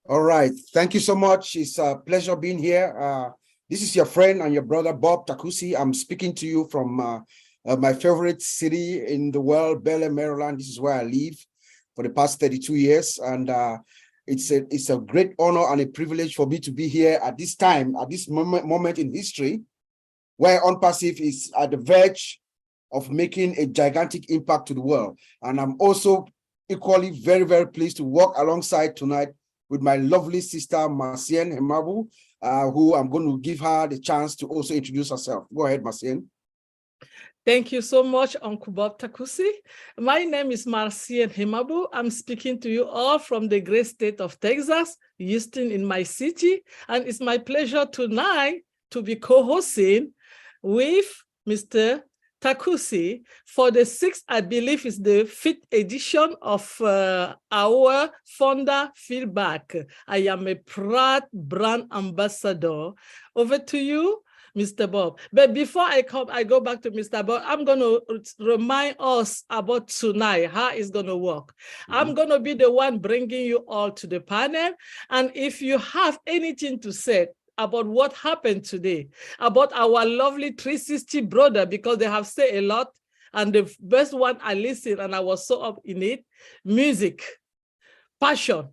All right. Thank you so much. It's a pleasure being here. This is your friend and your brother, Bob Takusi. I'm speaking to you from my favorite city in the world, Bel Air, Maryland. This is where I live for the past 32 years. And it's a great honor and a privilege for me to be here at this time, at this moment in history, where ONPASSIVE is at the verge of making a gigantic impact to the world. And I'm also equally very, very pleased to work alongside tonight with my lovely sister, Marcienne Hemabu, who I'm going to give her the chance to also introduce herself. Go ahead, Marcienne. Thank you so much, Uncle Bob Takusi. My name is Marcienne Hemabu. I'm speaking to you all from the great state of Texas, Houston in my city. And it's my pleasure tonight to be co-hosting with Mr. Takusi for the 6th, I believe is the 5th edition of our founder feedback. I am a proud brand ambassador. Over to you, Mr. Bob. But before I go back to Mr. Bob, I'm going to remind us about tonight, how it's going to work. I'm going to be the one bringing you all to the panel. And if you have anything to say about what happened today, about our lovely 360 brother, because they have said a lot, and the best one I listened and I was so up in it, music, passion.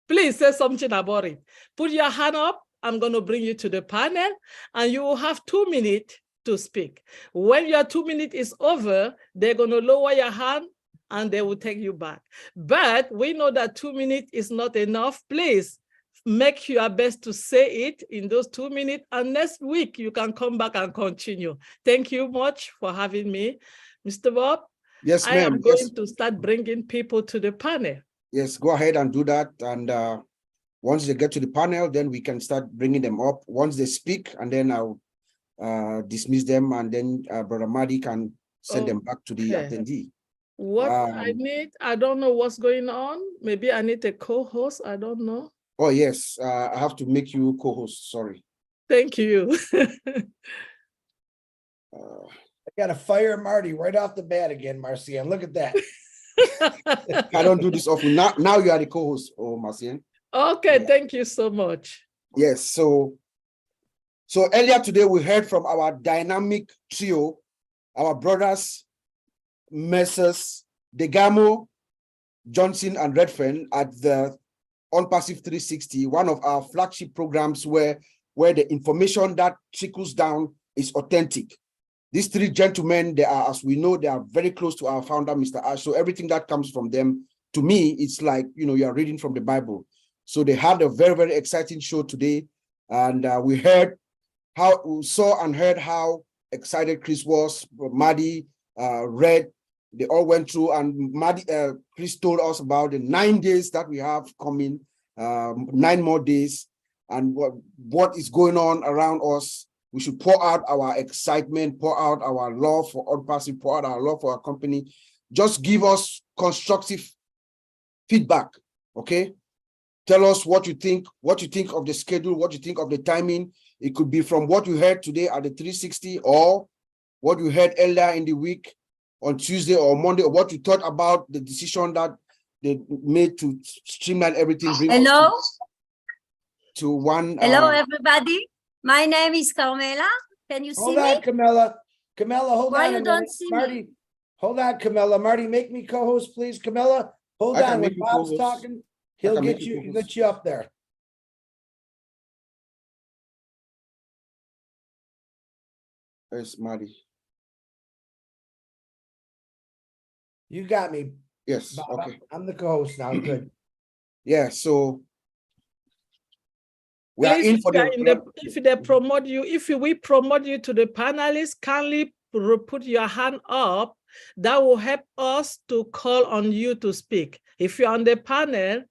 Please say something about it. Put your hand up. I'm going to bring you to the panel, and you will have 2 minutes to speak. When your 2 minutes is over, they're going to lower your hand and they will take you back. But we know that 2 minutes is not enough. Please make your best to say it in those 2 minutes, and next week you can come back and continue. Thank you much for having me. Mr. Bob? Yes, ma'am. I am going to start bringing people to the panel. Yes, go ahead and do that. And once they get to the panel, then we can start bringing them up. Once they speak, and then I'll dismiss them, and then Brother Marty can send them back to the attendee. What I need, I don't know what's going on. Maybe I need a co-host, I don't know. Oh, yes, I have to make you co-host, sorry. Thank you. I got to fire Marty right off the bat again, Marcienne. Look at that. I don't do this often. Now you are the co-host, Marcienne. Okay, thank you so much. Yes, so earlier today we heard from our dynamic trio, our brothers, Messrs. DEGARMO, Johnson, and REDFERN at the ONPASSIVE 360, one of our flagship programs where the information that trickles down is authentic. These 3 gentlemen, they are, as we know, they are very close to our founder, Mr. Ash. So everything that comes from them, to me, it's like, you know, you are reading from the Bible. So they had a very, very exciting show today. And we saw and heard how excited Chris was, Marty, Red, they all went through, and Chris told us about the 9 days that we have coming, 9 more days, and what is going on around us. We should pour out our excitement, pour out our love for ONPASSIVE, pour out our love for our company. Just give us constructive feedback, okay? Tell us what you think of the schedule, what you think of the timing. It could be from what you heard today at the 360, or what you heard earlier in the week on Tuesday or Monday, or what you thought about the decision that they made to streamline everything. Hello? To one. Hello, everybody. My name is Carmela. Can you see me? Hold on, Camilla. Camilla, hold on. Why you don't see Marty, me? hold on, Camilla. Marty, make me co-host, please. Camilla, hold on. When Bob's talking, he'll get you up there. Where's Marty? You got me. Yes. Bob. Okay. I'm the co-host now. Good. Yeah. So we are in for if they promote you, if we promote you to the panelists, kindly put your hand up. That will help us to call on you to speak. If you're on the panel,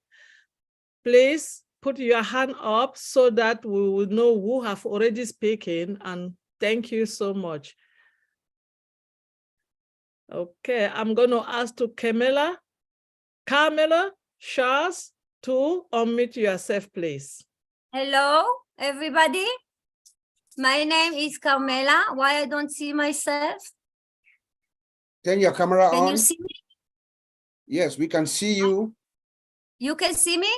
please put your hand up so that we will know who have already spoken, and thank you so much. Okay, I'm going to ask to Carmela, Charles, to unmute yourself, please. Hello, everybody. My name is Carmela. Why I don't see myself? Turn your camera on. Can you see me? Yes, we can see you. You can see me?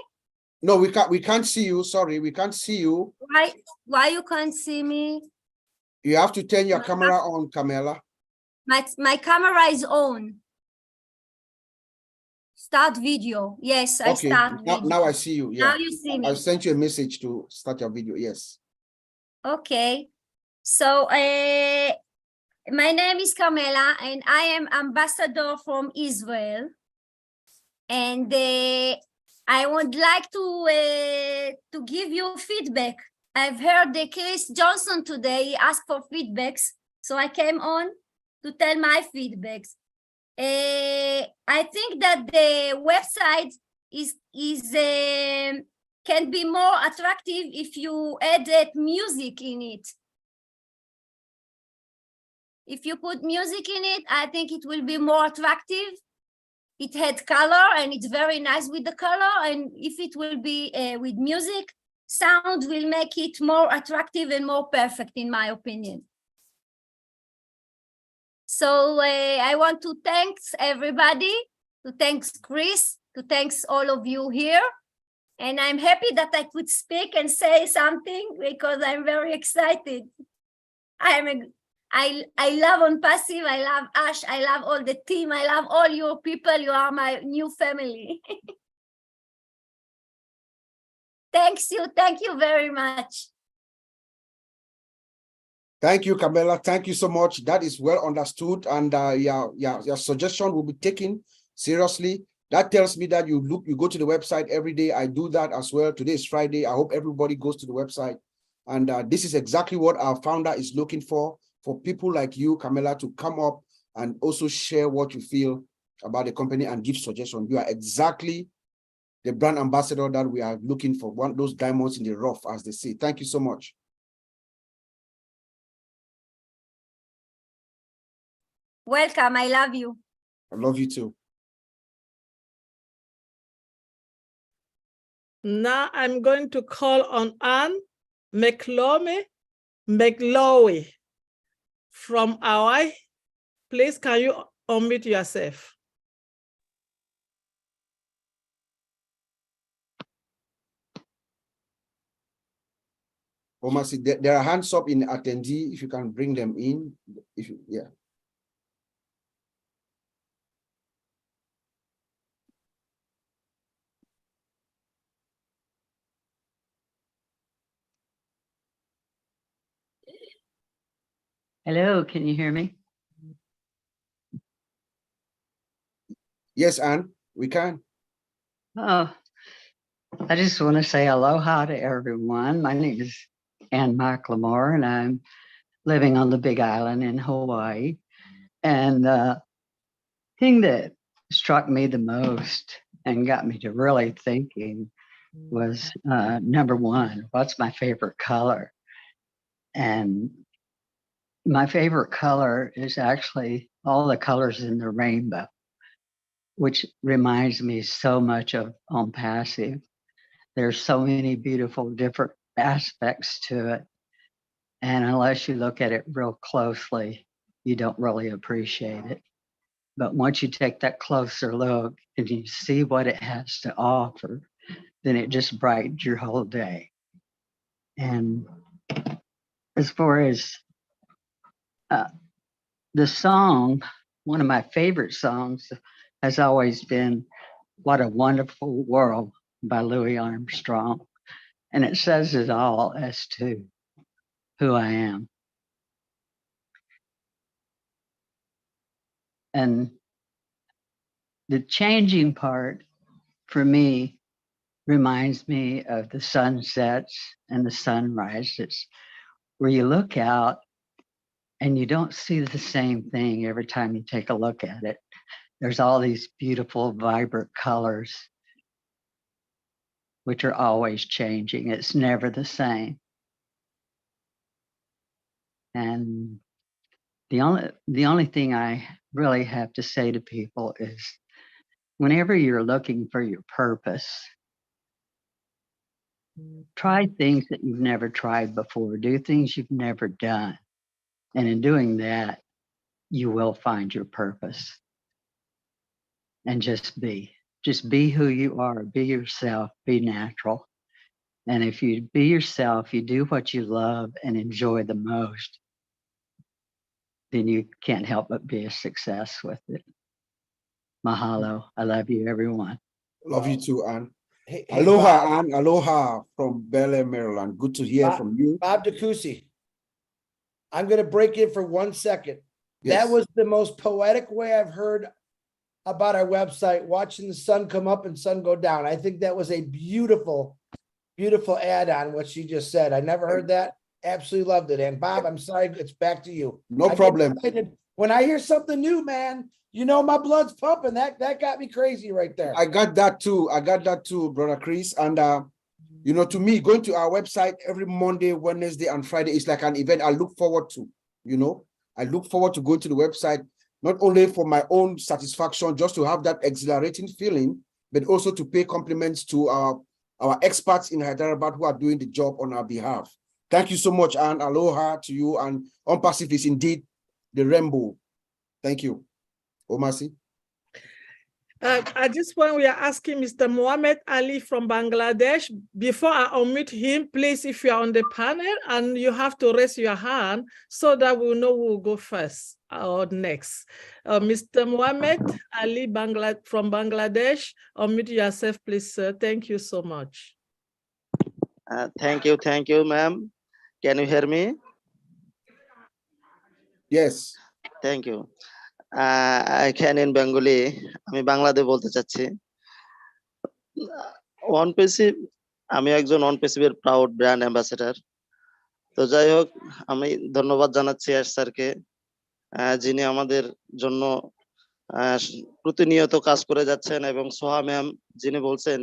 No, we can't see you. Sorry, we can't see you. Why you can't see me? You have to turn your camera on, Camilla. My camera is on. Start video. Yes, I start video. Now I see you. Yeah. Now you see me. I sent you a message to start your video. Yes. Okay. So my name is Carmela and I am ambassador from Israel. And I would like to give you feedback. I've heard the Chris Johnson today, he asked for feedbacks. So I came on to tell my feedbacks. I think that the website can be more attractive if you added music in it. If you put music in it, I think it will be more attractive. It had color and it's very nice with the color. And if it will be with music, sound will make it more attractive and more perfect, in my opinion. So I want to thank everybody, to thank Chris, to thank all of you here. And I'm happy that I could speak and say something because I'm very excited. I love ONPASSIVE, I love Ash, I love all the team, I love all your people, you are my new family. Thank you very much. Thank you, Camilla. Thank you so much. That is well understood. And your suggestion will be taken seriously. That tells me that you go to the website every day. I do that as well. Today is Friday. I hope everybody goes to the website. And this is exactly what our founder is looking for people like you, Camilla, to come up and also share what you feel about the company and give suggestions. You are exactly the brand ambassador that we are looking for, one of those diamonds in the rough, as they say. Thank you so much. Welcome, I love you. I love you too. Now I'm going to call on Anne McLowe from Hawaii. Please, can you unmute yourself? There are hands up in attendee. If you can bring them in, yeah. Hello, can you hear me? Yes, Anne, we can. Oh, I just want to say aloha to everyone. My name is Eng.Mike and I'm living on the Big Island in Hawaii. And the thing that struck me the most and got me to really thinking was number one, what's my favorite color? And my favorite color is actually all the colors in the rainbow, which reminds me so much of ONPASSIVE. There's so many beautiful different aspects to it. And unless you look at it real closely, you don't really appreciate it. But once you take that closer look and you see what it has to offer, then it just brightens your whole day. And as far as the song, one of my favorite songs has always been What a Wonderful World by Louis Armstrong. And it says it all as to who I am. And the changing part for me reminds me of the sunsets and the sunrises, where you look out and you don't see the same thing every time you take a look at it. There's all these beautiful, vibrant colors, which are always changing. It's never the same. And the only thing I really have to say to people is whenever you're looking for your purpose, try things that you've never tried before, do things you've never done. And in doing that, you will find your purpose. And just be. just be who you are, be yourself, be natural. And if you be yourself, you do what you love and enjoy the most, then you can't help but be a success with it. Mahalo. I love you, everyone. Love you too, Ann. Hey, Aloha, Bob, Ann. Aloha from Bel Air, Maryland. Good to hear from you. Bob DeCoucy. I'm going to break in for 1 second. Yes. That was the most poetic way I've heard about our website, watching the sun come up and sun go down. I think that was a beautiful, beautiful add-on, what she just said. I never heard that. Absolutely loved it. And Bob, I'm sorry, it's back to you. No problem. When I hear something new, man, you know my blood's pumping. That got me crazy right there. I got that too. I got that too, Brother Chris. And you know, to me, going to our website every Monday, Wednesday, and Friday is like an event I look forward to. You know, I look forward to going to the website, not only for my own satisfaction, just to have that exhilarating feeling, but also to pay compliments to our experts in Hyderabad who are doing the job on our behalf. Thank you so much, and aloha to you. And ONPASSIVE is indeed the rainbow. Thank you. Omasi. At this point, we are asking Mr. Mohammed Ali from Bangladesh. Before I unmute him, please, if you are on the panel, and you have to raise your hand so that we'll know who will go first or next. Mr. Mohammed Ali from Bangladesh, unmute yourself, please, sir. Thank you so much. Thank you, ma'am. Can you hear me? Yes. Thank you. I can in Bengali. আমি বাংলাতে বলতে চাচ্ছি। ONPASSIVE, আমি একজন ONPASSIVE এর proud brand ambassador. তো যাই হোক, আমি ধন্যবাদ জানাচ্ছি অ্যাশ স্যারকে, যিনি আমাদের জন্য প্রতিনিয়ত কাজ করে যাচ্ছেন, এবং সোহা ম্যাম যিনি বলছেন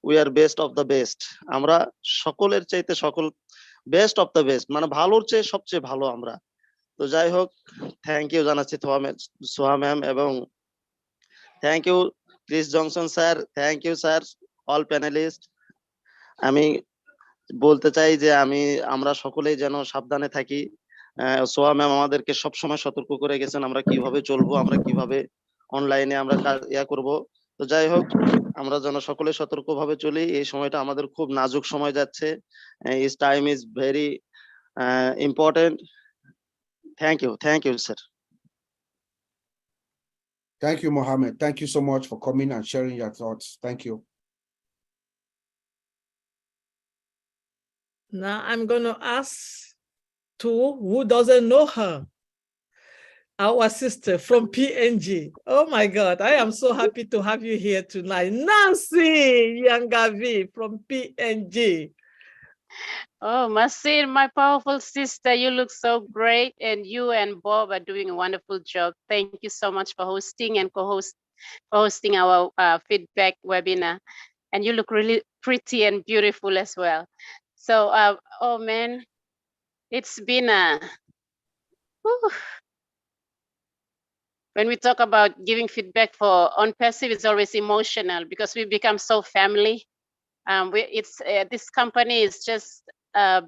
we are best of the best. আমরা সকলের চাইতে বেস্ট অফ দ্য বেস্ট, মানে ভালোর চেয়ে সবচেয়ে ভালো আমরা। তো যাই হোক, থ্যাংক ইউ জানাচ্ছি সোহা ম্যাম, এবং thank you Chris Johnson sir, thank you sir, all panelist. আমি বলতে চাই যে আমরা সকলেই যেন সাবধানে থাকি। সোহা ম্যাম আমাদেরকে সবসময় সতর্ক করে গেছেন আমরা কিভাবে চলবো, আমরা কিভাবে অনলাইনে আমরা করব। তো যাই হোক, আমরা যেন সকলে সতর্কভাবে চলি। এই সময়টা আমাদের খুব নাজুক সময় যাচ্ছে। This time is very important. Thank you, sir. Thank you, Mohammed. Thank you so much for coming and sharing your thoughts. Thank you. Now I'm going to ask to who doesn't know her, our sister from PNG. Oh my God, I am so happy to have you here tonight. Nancy Yangavi from PNG. Oh, Masir, my powerful sister, you look so great, and you and Bob are doing a wonderful job. Thank you so much for hosting and co-hosting our feedback webinar. And you look really pretty and beautiful as well. So, oh man, it's been when we talk about giving feedback for ONPASSIVE, it's always emotional because we become so family. This company is just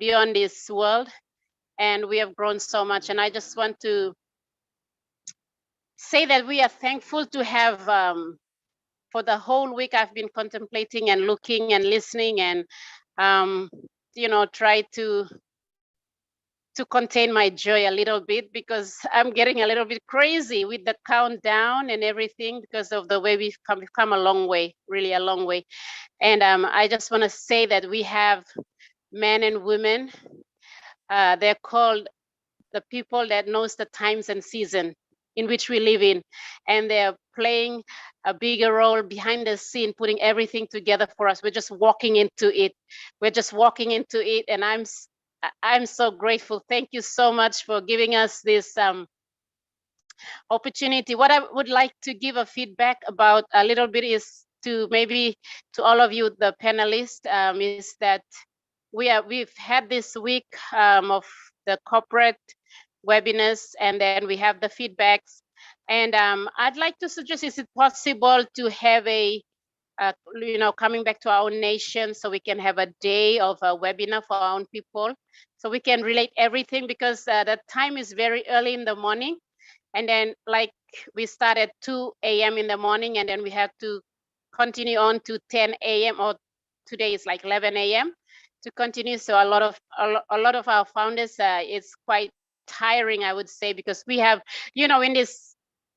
beyond this world, and we have grown so much. And I just want to say that we are thankful to have, for the whole week, I've been contemplating and looking and listening and, you know, try to contain my joy a little bit, because I'm getting a little bit crazy with the countdown and everything because of the way we've come a long way, really a long way. And I just want to say that we have men and women, they're called the people that knows the times and season in which we live in, and they're playing a bigger role behind the scene, putting everything together for us. We're just walking into it. And I'm so grateful. Thank you so much for giving us this opportunity. What I would like to give a feedback about a little bit is to all of you, the panelists, is that we've had this week of the corporate webinars, and then we have the feedbacks. And I'd like to suggest, is it possible to have you know, coming back to our own nation, so we can have a day of a webinar for our own people, so we can relate everything, because the time is very early in the morning. And then, like, we start at 2 a.m. in the morning, and then we have to continue on to 10 a.m. or today is like 11 a.m. to continue. So a lot of our founders, it's quite tiring, I would say, because we have, in this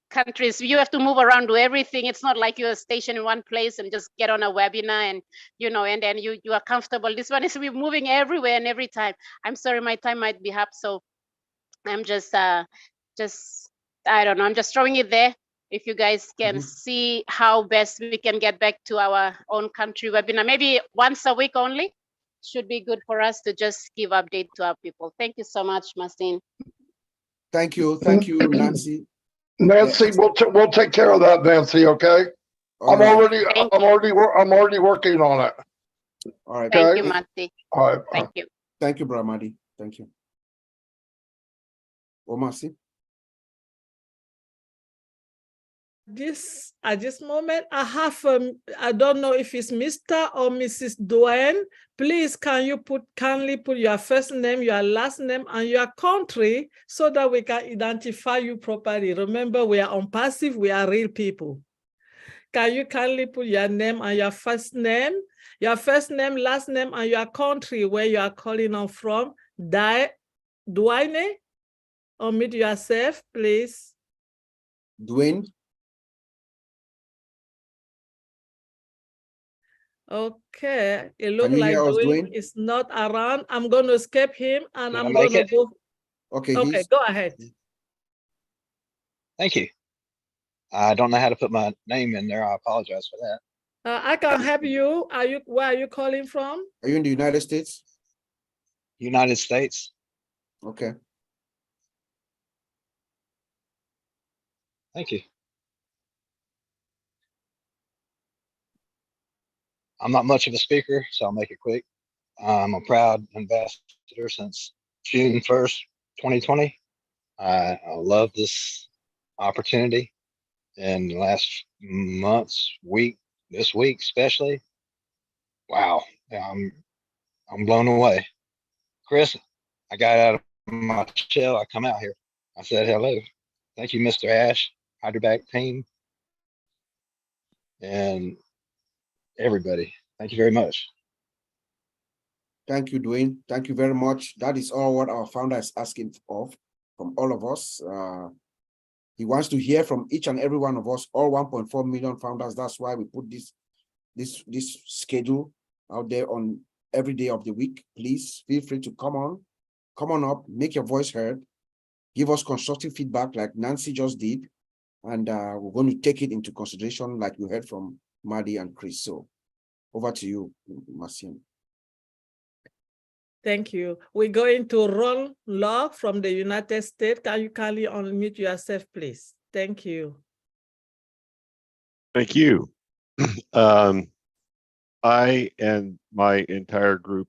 countries, you have to move around, do everything. It's not like you're stationed in one place and just get on a webinar and, and then you are comfortable. This one is we're moving everywhere and every time. I'm sorry, my time might be up. So I'm just, I don't know, I'm just throwing it there. If you guys can see how best we can get back to our own country webinar, maybe once a week only, should be good for us to just give update to our people. Thank you so much, Marcin. Thank you, Nancy. Nancy, we'll take care of that, Nancy. Okay. All I'm right. already working on it. All right. Thank you, Marty. All right. Thank you. Thank you, Brother Madi. Thank you. Omasi. At this moment, I have, I don't know if it's Mr. or Mrs. Duane. Please, can you kindly put your first name, your last name, and your country so that we can identify you properly. Remember, we are on passive, we are real people. Can you kindly put your name and your first name, last name, and your country where you are calling on from? Duane, unmute yourself, please. Duane. Okay, it looks like Dwayne is not around. I'm going to escape him and I'm going to go. Okay, go ahead. Thank you. I don't know how to put my name in there. I apologize for that. I can help you. Where are you calling from? Are you in the United States? United States. Okay. Thank you. I'm not much of a speaker, so I'll make it quick. I'm a proud ambassador since June 1st, 2020. I love this opportunity. In the last months, this week especially, wow, I'm blown away. Chris, I got out of my shell. I come out here. I said hello. Thank you, Mr. Ash, Hyderback team, and everybody. Thank you very much. Thank you, Dwayne. Thank you very much. That is all what our founder is asking of from all of us. He wants to hear from each and every one of us, all 1.4 million founders. That's why we put this schedule out there on every day of the week. Please feel free to come on up, make your voice heard, give us constructive feedback like Nancy just did, and we're going to take it into consideration like you heard from Marty and Chris. So over to you, Marcin. Thank you. We're going to Ron Locke from the United States. Can you kindly unmute yourself, please? Thank you. Thank you. I and my entire group,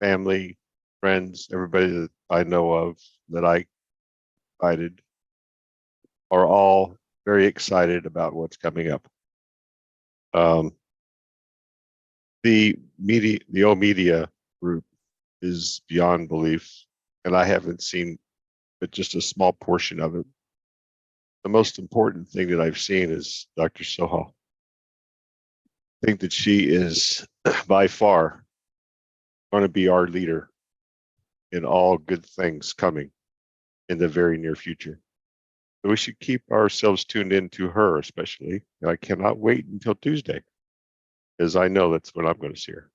family, friends, everybody that I know of that I invited are all very excited about what's coming up. The media group is beyond belief, and I haven't seen but just a small portion of it. The most important thing that I've seen is Dr. Soha. I think that she is by far going to be our leader in all good things coming in the very near future. So we should keep ourselves tuned in to her, especially. I cannot wait until Tuesday, as I know that's when I'm going to see her.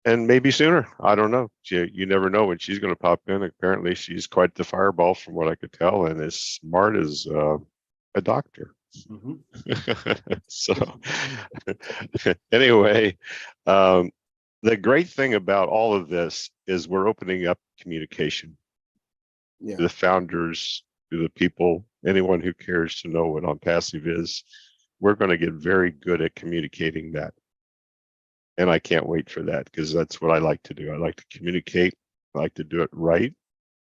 And maybe sooner. I don't know. You never know when she's going to pop in. Apparently, she's quite the fireball from what I could tell, and as smart as a doctor. So anyway, the great thing about all of this is we're opening up communication to the founders, to the people, anyone who cares to know what ONPASSIVE is. We're going to get very good at communicating that. And I can't wait for that, because that's what I like to do. I like to communicate. I like to do it right.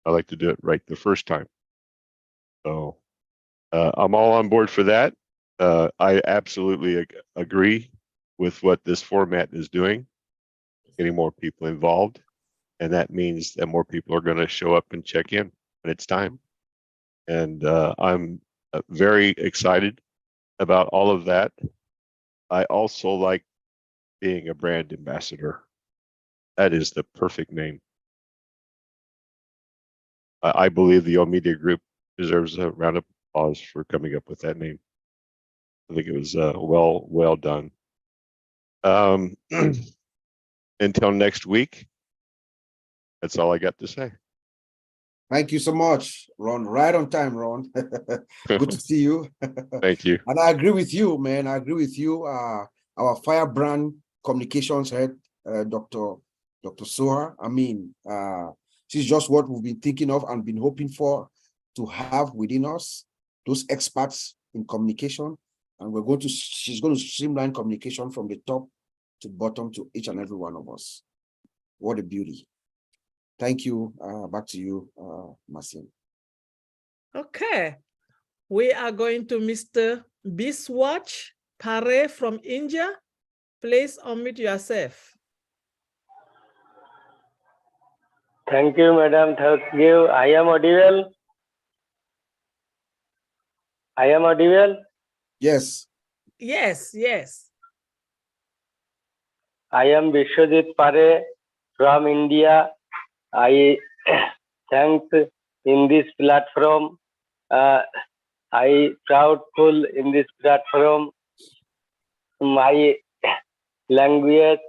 I like to do it right the first time. So I'm all on board for that. I absolutely agree with what this format is doing, getting more people involved. And that means that more people are going to show up and check in when it's time. And I'm very excited about all of that. I also like being a brand ambassador. That is the perfect name. I believe the O Media Group deserves a round of applause for coming up with that name. I think it was well done. Until next week, that's all I got to say. Thank you so much, Ron. Right on time, Ron. Good to see you. Thank you. And I agree with you, man. I agree with you. Our firebrand communications head, Dr. Soha. I mean, she's just what we've been thinking of and been hoping for to have within us, those experts in communication. And she's going to streamline communication from the top to bottom to each and every one of us. What a beauty. Thank you. Back to you, Marcin. Okay. We are going to Mr. Biswach Pare from India. Please unmute yourself. Thank you, madam. Thank you. I am audible. I am audible. Yes. Yes, yes. I am Vishwajit Pare from India. I thank in this platform. I proudful in this platform. My language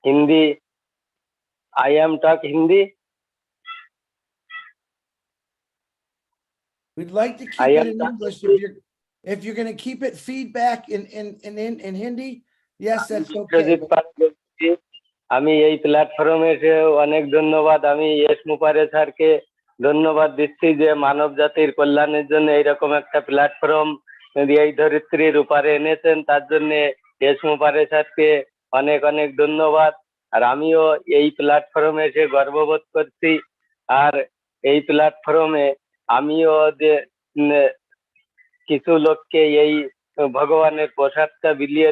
Hindi. I am talk Hindi. We'd like to keep it in English if you're going to keep it feedback in Hindi. Yes, that's okay. আমি এই প্ল্যাটফর্মে এসে অনেক ধন্যবাদ। আমি S মুপারে স্যারকে ধন্যবাদ দিচ্ছি যে মানব জাতির কল্যাণের জন্য এইরকম একটা প্ল্যাটফর্ম এই ধরিত্রীর উপরে এনেছেন, তার জন্য এস মুপারে স্যারকে অনেক অনেক ধন্যবাদ। আর আমিও এই প্ল্যাটফর্মে এসে গর্ববোধ করছি। আর এই প্ল্যাটফর্মে আমিও যে কিছু লোককে এই ভগবানের প্রসাদটা বিলিয়ে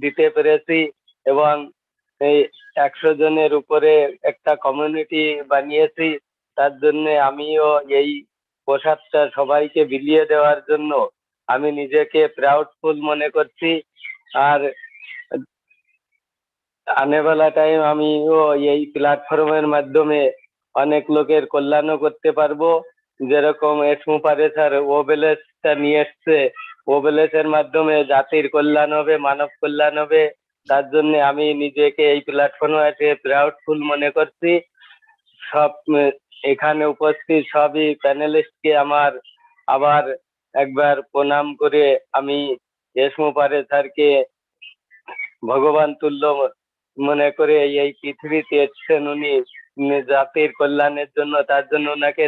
দিতে পেরেছি এবং এই 100 জনের উপরে একটা কমিউনিটি বানিয়েছি। তার জন্য আমিও এই প্রসাদটা সবাইকে বিলিয়ে দেওয়ার জন্য আমি নিজেকে প্রাউডফুল মনে করছি। আর আনেওয়ালা টাইম আমিও এই প্ল্যাটফর্মের মাধ্যমে অনেক লোকের কল্যাণও করতে পারবো। যেরকম এস মুপারে স্যার ওবেলেসটা নিয়ে এসছে, ওবেলেসের মাধ্যমে জাতির কল্যাণ হবে, মানব কল্যাণ হবে। তার জন্য আমি নিজেকে এই প্ল্যাটফর্মে এসে প্রাউডফুল মনে করছি। সব এখানে উপস্থিত সবই প্যানেলিস্টকে আমার আবার একবার প্রণাম করে আমি এস মুপারে স্যারকে ভগবান তুল্য মনে করে এই পৃথিবীতে এসেছেন উনি জাতির কল্যাণের জন্য, তার জন্য ওনাকে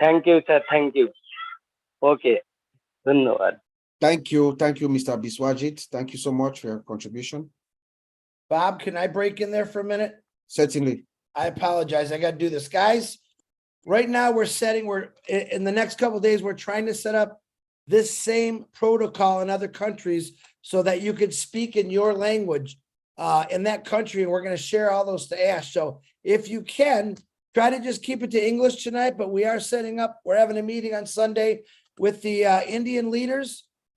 thank you sir, thank you. Okay, ধন্যবাদ। Thank you, Mr. Biswajit. Thank you so much for your contribution. Bob, can I break in there for a minute? Certainly. I apologize. I got to do this, guys. Right now, we're in the next couple of days, we're trying to set up this same protocol in other countries so that you could speak in your language in that country. And we're going to share all those to Ash. So if you can, try to just keep it to English tonight, but we are setting up, we're having a meeting on Sunday with the Indian leaders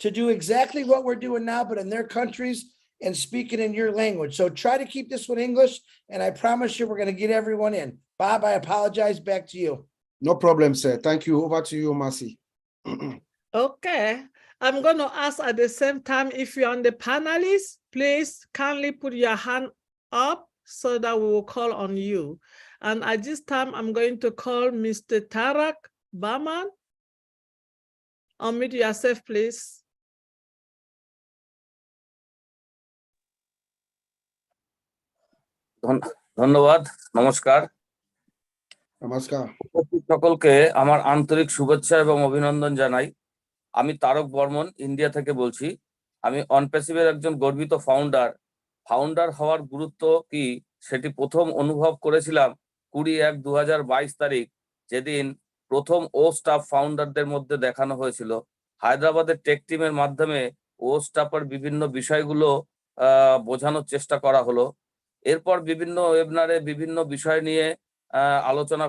to do exactly what we're doing now, but in their countries and speak it in your language. So try to keep this one English, and I promise you we're going to get everyone in. Bob, I apologize. Back to you. No problem, sir. Thank you. Over to you, Marcy. Okay. I'm going to ask at the same time, if you're on the panelists, please kindly put your hand up so that we will call on you. And at this time, I'm going to call Mr. Tarak Baman. Unmute yourself, please. ধন্যবাদ, নমস্কার। নমস্কার। সকলকে আমার আন্তরিক শুভেচ্ছা এবং অভিনন্দন জানাই। আমি তারক বর্মন, ইন্ডিয়া থেকে বলছি। আমি অনপ্যাসিভের একজন গর্বিত ফাউন্ডার হওয়ার গুরুত্ব কি সেটি প্রথম অনুভব করেছিলাম 20/1/2022 তারিখ, যেদিন প্রথম ও স্টাফ ফাউন্ডারদের মধ্যে দেখানো হয়েছিল। হায়দ্রাবাদের টেক টিমের মাধ্যমে ও স্টাফের বিভিন্ন বিষয়গুলো বোঝানোর চেষ্টা করা হলো। এরপর বিভিন্ন ওয়েবিনারে বিভিন্ন বিষয় নিয়ে আলোচনা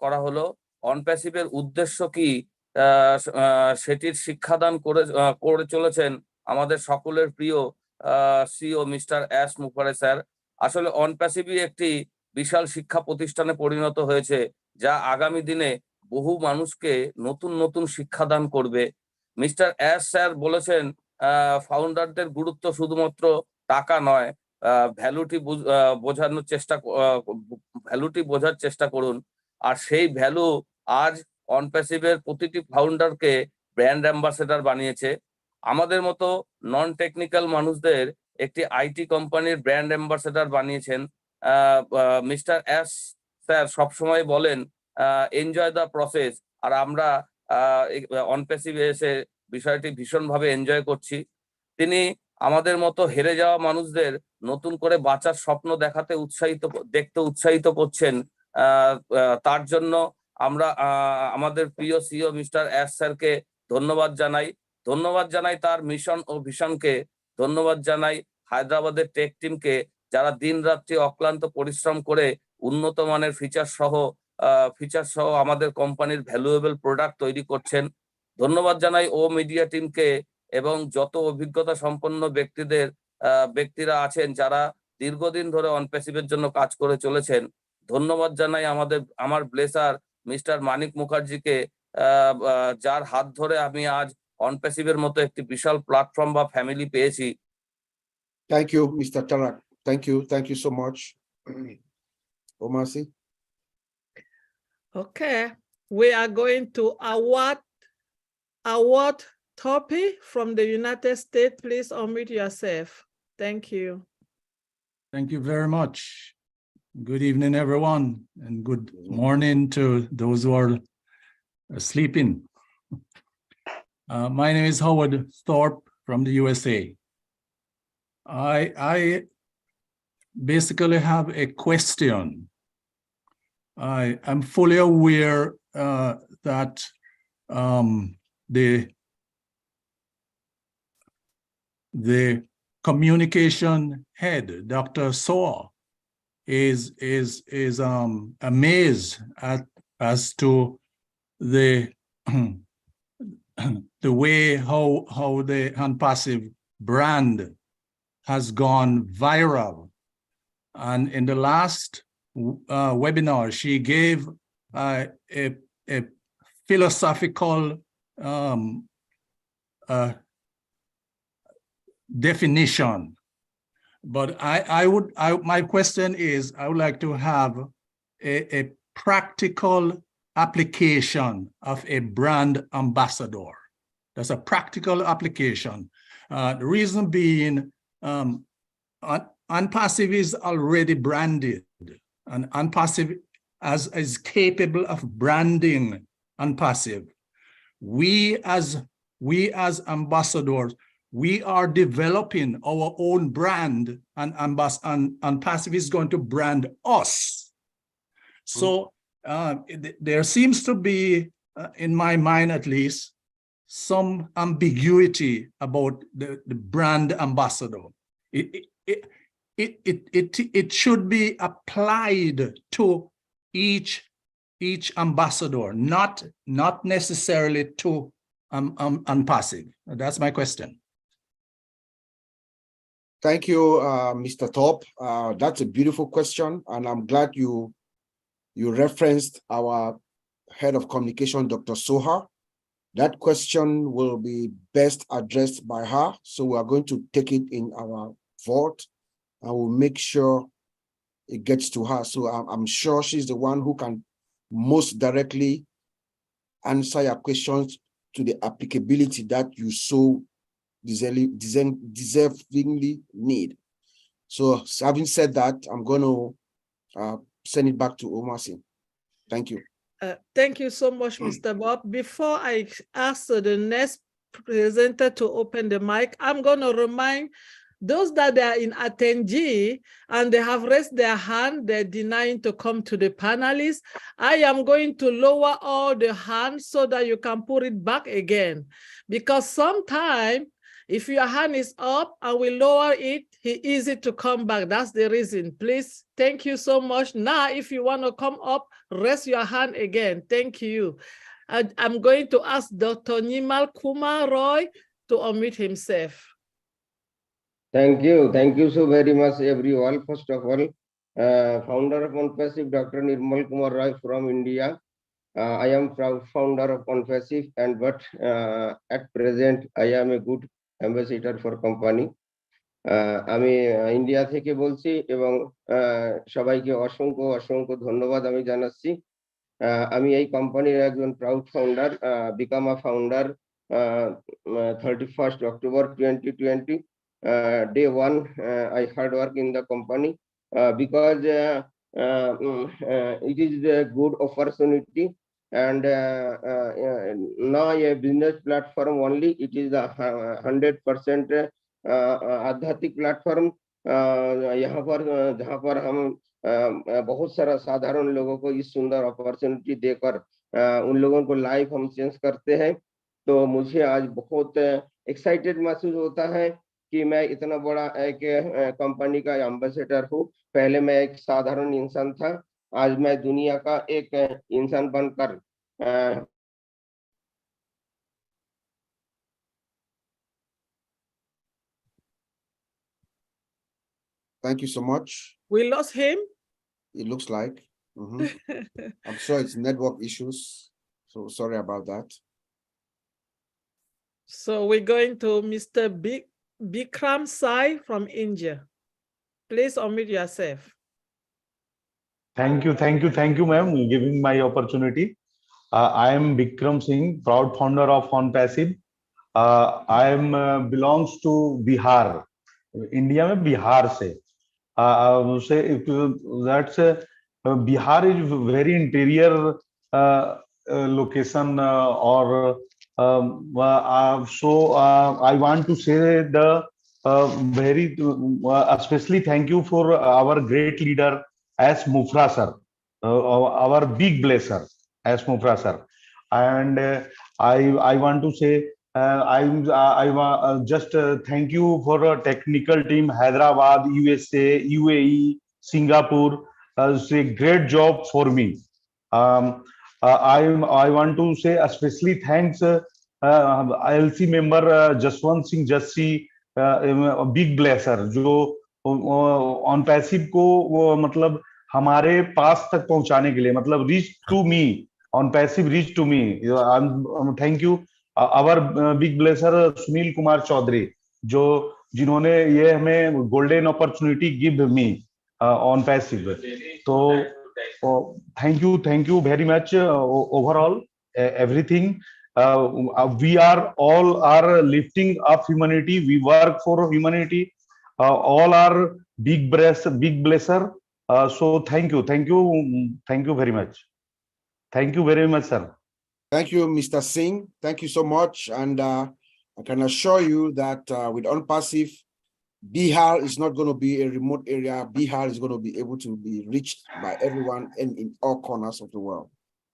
করা হলো। অনপ্যাসিভের উদ্দেশ্য কি সেটির শিক্ষাদান করে চলেছেন আমাদের সকলের প্রিয় সিও মিস্টার অ্যাশ মুফারে স্যার। আসলে অনপ্যাসিভই একটি বিশাল শিক্ষা প্রতিষ্ঠানে পরিণত হয়েছে, যা আগামী দিনে বহু মানুষকে নতুন নতুন শিক্ষাদান করবে। মিস্টার অ্যাশ স্যার বলেছেন ফাউন্ডারদের গুরুত্ব শুধুমাত্র টাকা নয়, ভ্যালুটি বোঝার চেষ্টা করুন। আর সেই ভ্যালু আজ অনপ্যাসিভের প্রতিটি ফাউন্ডারকে ব্র্যান্ড অ্যাম্বাসেডর বানিয়েছে। আমাদের মতো নন টেকনিক্যাল মানুষদের একটি আইটি কোম্পানির ব্র্যান্ড অ্যাম্বাসেডর বানিয়েছেন। মিস্টার অ্যাশ স্যার সবসময় বলেন এনজয় দ্য প্রসেস, আর আমরা অনপ্যাসিভে এসে বিষয়টি ভীষণভাবে এনজয় করছি। তিনি আমাদের মতো হেরে যাওয়া মানুষদের নতুন করে বাঁচার স্বপ্ন দেখতে উৎসাহিত করছেন। তার জন্য আমরা আমাদের প্রিয় সিও মিস্টার অ্যাশ স্যারকে ধন্যবাদ জানাই তার মিশন ও ভিশনকে। ধন্যবাদ জানাই হায়দ্রাবাদের টেক টিমকে, যারা দিন রাত্রি অক্লান্ত পরিশ্রম করে উন্নত মানের ফিচার সহ আমাদের কোম্পানির ভ্যালুয়েবল প্রোডাক্ট তৈরি করছেন। ধন্যবাদ জানাই ও মিডিয়া টিমকে এবং যত অভিজ্ঞতা সম্পন্ন ব্যক্তিরা আছেন যারা দীর্ঘদিন ধরে অনপ্যাসিভের জন্য কাজ করে চলেছেন। ধন্যবাদ জানাই আমার ব্লেসার মিস্টার মানিক মুখার্জিকে, যার হাত ধরে আমি আজ অনপ্যাসিভের মতো একটি বিশাল প্ল্যাটফর্ম বা ফ্যামিলি পেয়েছি। Thank you, Mr. Tarak. Thank you so much. Omasi. Okay, we are going to award topic from the United States. Please unmute yourself. Thank you. Thank you very much. Good evening, everyone, and good morning to those who are sleeping. My name is Howard Thorpe from the USA. I basically have a question. I'm fully aware that the communication head, Dr. Soa, is amazed as to the way how the ONPASSIVE brand has gone viral. And in the last webinar, she gave a philosophical definition. But my question is, I would like to have a practical application of a brand ambassador. That's a practical application. The reason being, ONPASSIVE is already branded, and ONPASSIVE is capable of branding ONPASSIVE. We as ambassadors, we are developing our own brand, and ONPASSIVE is going to brand us. So there seems to be, in my mind at least, some ambiguity about the brand ambassador. It should be applied to each ambassador, not necessarily to ONPASSIVE. That's my question. Thank you, Mr. Thorpe. That's a beautiful question, and I'm glad you referenced our head of communication, Dr. Soha. That question will be best addressed by her, so we are going to take it in our vote, and we'll make sure it gets to her. So I'm sure she's the one who can most directly answer your questions to the applicability that you so deservingly need. So having said that, I'm going to send it back to Omasi. Thank you. Thank you so much, Mr. Bob. Before I ask the next presenter to open the mic, I'm going to remind those that are in ANTJE and they have raised their hand, they're denying to come to the panelists. I am going to lower all the hands so that you can put it back again. Because sometimes if your hand is up and we lower it, it's easy to come back. That's the reason. Please, thank you so much. Now, if you want to come up, raise your hand again. Thank you. I'm going to ask Dr. Nimal Kumar Roy to unmute himself. Thank you so very much, everyone. First of all, founder of ONPASSIVE, Dr. Nirmal Kumar Roy from India. I am proud founder of ONPASSIVE, and but at present I am a good ambassador for company. আমি India থেকে বলছি এবং সবাইকে অসংখ্য অসংখ্য ধন্যবাদ আমি জানাচ্ছি। আমি এই কোম্পানির একজন proud founder, become a founder 31st October 2020. Day one, I hard work in the company because it is a good opportunity, and now a business platform only. It is a 100% आध्यात्मिक प्लेटफॉर्म, यहाँ पर जहाँ पर हम बहुत सारा साधारण लोगों को इस सुंदर अपॉर्चुनिटी देकर उन लोगों को लाइफ हम चेंज करते हैं। तो मुझे आज बहुत एक्साइटेड महसूस होता है कि मैं इतना बड़ा एक कंपनी का एम्बेसडर हूँ। पहले मैं एक साधारण इंसान था, आज मैं दुनिया का एक इंसान बनकर Thank you so much. We lost him. It looks like. I'm sure it's network issues. So sorry about that. So we're going to Mr. Bikram Sai from India. Please unmute yourself. Thank you, ma'am, giving my opportunity. I am Bikram Singh, proud founder of ONPASSIVE. I am belongs to Bihar, India में बिहार से. Say that's Bihar is very interior location, or so I want to say the very especially thank you for our great leader Ash Mufareh sir, our big blesser Ash Mufareh sir, and I want to say I just thank you for a technical team Hyderabad, USA, UAE, Singapore. It's a great job for me. I want to say especially thanks ILC member Jaswant Singh Jassi, big blesser, जो ONPASSIVE को वो मतलब हमारे पास तक पहुंचाने के लिए, मतलब reach to me, ONPASSIVE reach to me. Thank you. Our big blesser Sunil Kumar Chaudhary, जो जिन्होंने ये हमें golden opportunity give me ONPASSIVE. तो thank you very much. Overall everything, we are all are lifting up humanity. We work for humanity. All are big blesser. So thank you very much. Thank you very much, sir. Thank you, Mr. Singh. Thank you so much. And I can assure you that with ONPASSIVE, Bihar is not going to be a remote area. Bihar is going to be able to be reached by everyone and in all corners of the world.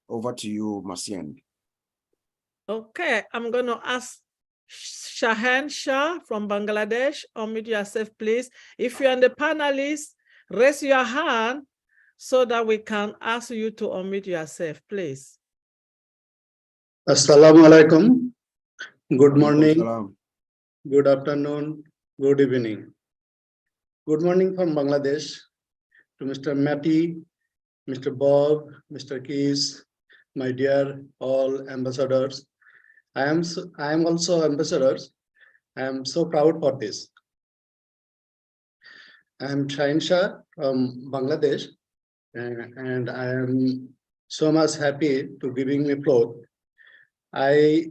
Over to you, Marcien. Okay, I'm going to ask HAHN Shah from Bangladesh. Unmute yourself, please. If you're on the panelists, raise your hand so that we can ask you to unmute yourself, please. Assalamu alaikum. Good morning. Good afternoon. Good evening. Good morning from Bangladesh to Mr. MARTY, Mr. Bob, Mr. Keys, my dear all ambassadors. I am also ambassadors. I am so proud for this. I am HAHN Shah from Bangladesh, and I am so much happy to giving me floor. I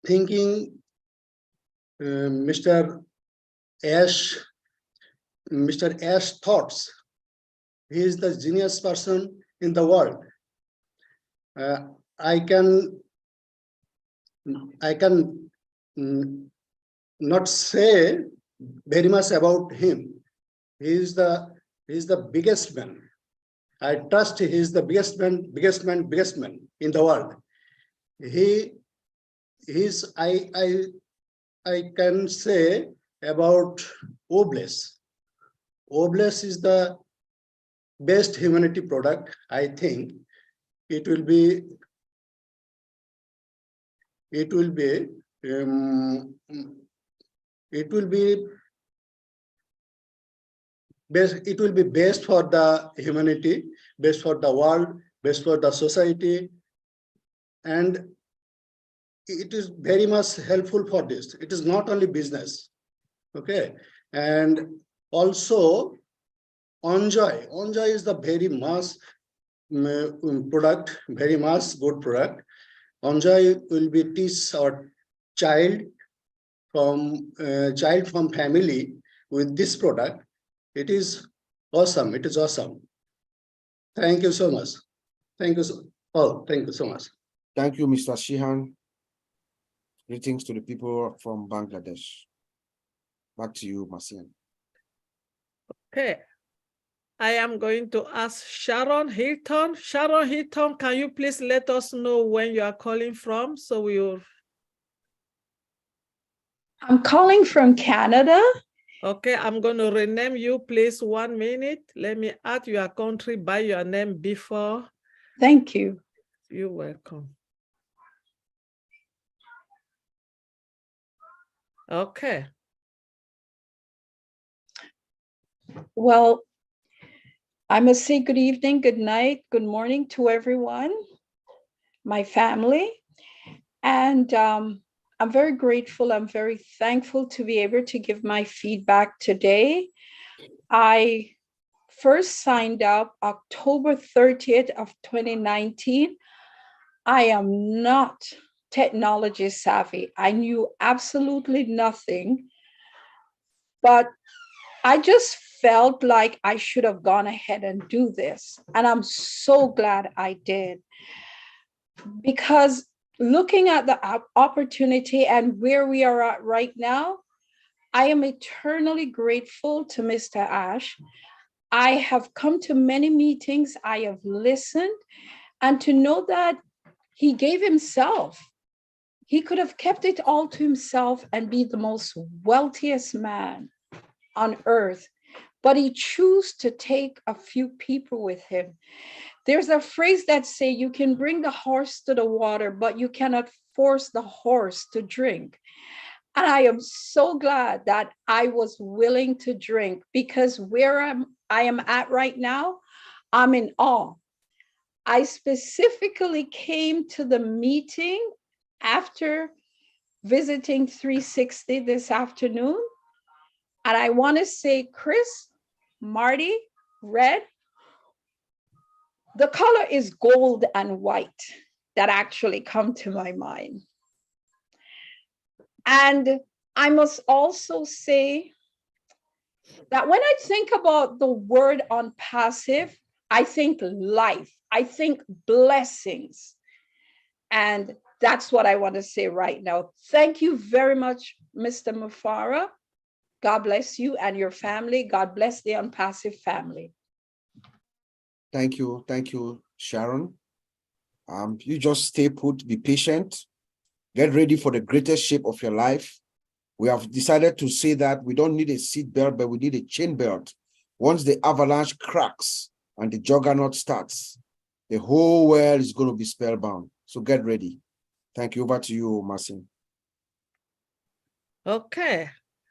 thinking Mr. Ash thoughts. He is the genius person in the world. I can not say very much about him. He is the biggest man. I trust he is the biggest man in the world. I can say about OBLESS. OBLESS is the best humanity product. I think it will be it will be it will be best for the humanity, best for the world, best for the society, and it is very much helpful for this. It is not only business, okay? And also ANTJE is the very much product, very much good product. ANTJE will be teach our child from family with this product. It is awesome. It is awesome. Thank you so much. Thank you thank you so much. Thank you, Mr. Shehan. Greetings to the people from Bangladesh. Back to you, Marcian. Okay. I am going to ask Sharon Hilton. Sharon Hilton, can you please let us know when you are calling from? So we will. I'm calling from Canada. Okay, I'm going to rename you, please. 1 minute. Let me add your country by your name before. Thank you. You're welcome. Okay. Well, I must say good evening, good night, good morning to everyone, my family. And I'm very grateful. I'm very thankful to be able to give my feedback today. I first signed up October 30th of 2019. I am not technology savvy. I knew absolutely nothing, but I just felt like I should have gone ahead and do this. And I'm so glad I did, because looking at the opportunity and where we are at right now, I am eternally grateful to Mr. Ash. I have come to many meetings, I have listened, and to know that he gave himself. He could have kept it all to himself and be the most wealthiest man on earth, but he chose to take a few people with him. There's a phrase that say you can bring the horse to the water, but you cannot force the horse to drink. And I am so glad that I was willing to drink, because where I am at right now, I'm in awe. I specifically came to the meeting after visiting 360 this afternoon. And I want to say, Chris, Marty, Red, the color is gold and white that actually come to my mind. And I must also say that when I think about the word ONPASSIVE, I think life, I think blessings. And that's what I want to say right now. Thank you very much, Mr. Mufareh. God bless you and your family. God bless the ONPASSIVE family. Thank you, Sharon. You just stay put, be patient, get ready for the greatest shape of your life. We have decided to say that we don't need a seat belt, but we need a chain belt. Once the avalanche cracks and the juggernaut starts, the whole world is going to be spellbound. So get ready. Thank you. Over to you, Marcin. Okay.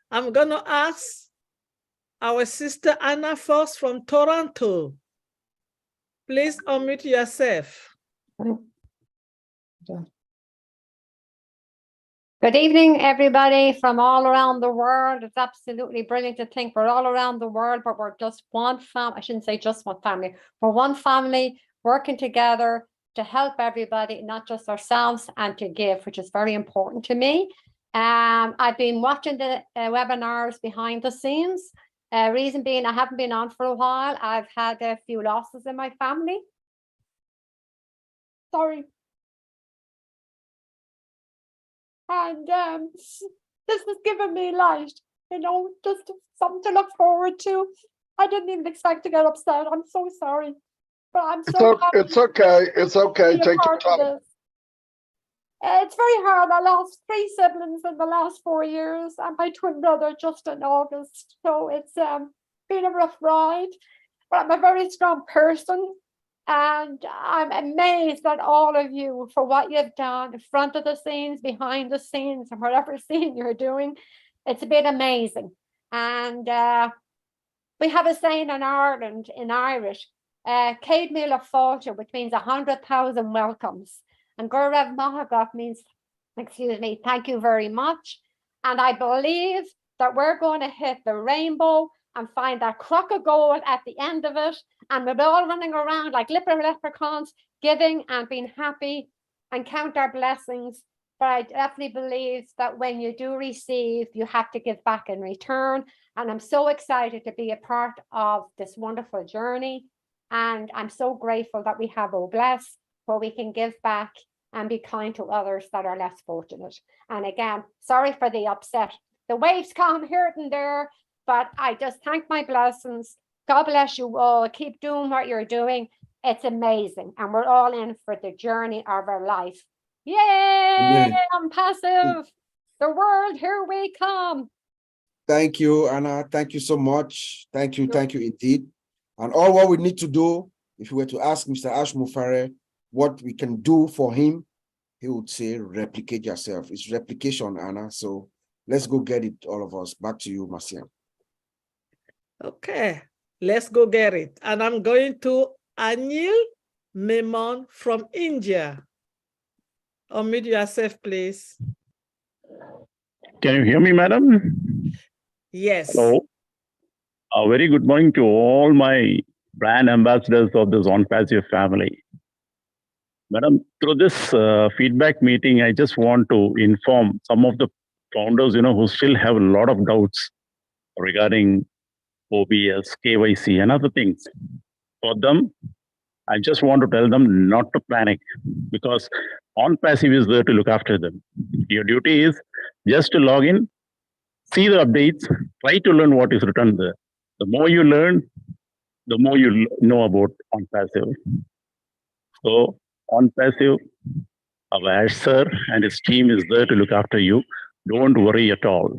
I'm going to ask our sister Anna first from Toronto. Please unmute yourself. Good evening, everybody from all around the world. It's absolutely brilliant to think we're all around the world, but we're just one family. I shouldn't say just one family. We're one family working together to help everybody, not just ourselves, and to give, which is very important to me. I've been watching the webinars behind the scenes. Reason being, I haven't been on for a while. I've had a few losses in my family. Sorry. And this has given me light, you know, just something to look forward to. I didn't even expect to get upset. I'm so sorry, but I'm so happy. It's okay. It's okay. Take your time. It's very hard. I lost 3 siblings in the last 4 years, and my twin brother just in August. So it's been a rough ride, but I'm a very strong person. And I'm amazed at all of you for what you've done in front of the scenes, behind the scenes, and whatever scene you're doing. It's been amazing. And we have a saying in Ireland, in Irish, Céad Míle Fáilte, which means 100,000 welcomes. And Gurrev Mahagat means, excuse me, thank you very much. And I believe that we're going to hit the rainbow and find that crock of gold at the end of it. And we're all running around like little leprechauns, giving and being happy and count our blessings. But I definitely believe that when you do receive, you have to give back in return. And I'm so excited to be a part of this wonderful journey. And I'm so grateful that we have Bless, where we can give back and be kind to others that are less fortunate. And again, sorry for the upset. The waves come here and there, but I just thank my blessings. God bless you all. Keep doing what you're doing. It's amazing. And we're all in for the journey of our life. Yay! I'm passive. The world, here we come. Thank you, Anna. Thank you so much. Thank you indeed. And all what we need to do, if you were to ask Mr. Ash Mufareh what we can do for him, he would say, replicate yourself. It's replication, Anna. So let's go get it, all of us. Back to you, Marcian. Okay, let's go get it. And I'm going to Anil Memon from India. Unmute yourself, please. Can you hear me, madam? Yes. Hello. A very good morning to all my brand ambassadors of this ONPASSIVE family. Madam, through this feedback meeting, I just want to inform some of the founders, who still have a lot of doubts regarding OBS, KYC, and other things. For them, I just want to tell them not to panic, because ONPASSIVE is there to look after them. Your duty is just to log in, see the updates, try to learn what is written there. The more you learn, the more you know about ONPASSIVE. So ONPASSIVE, our Ash sir and his team is there to look after you. Don't worry at all.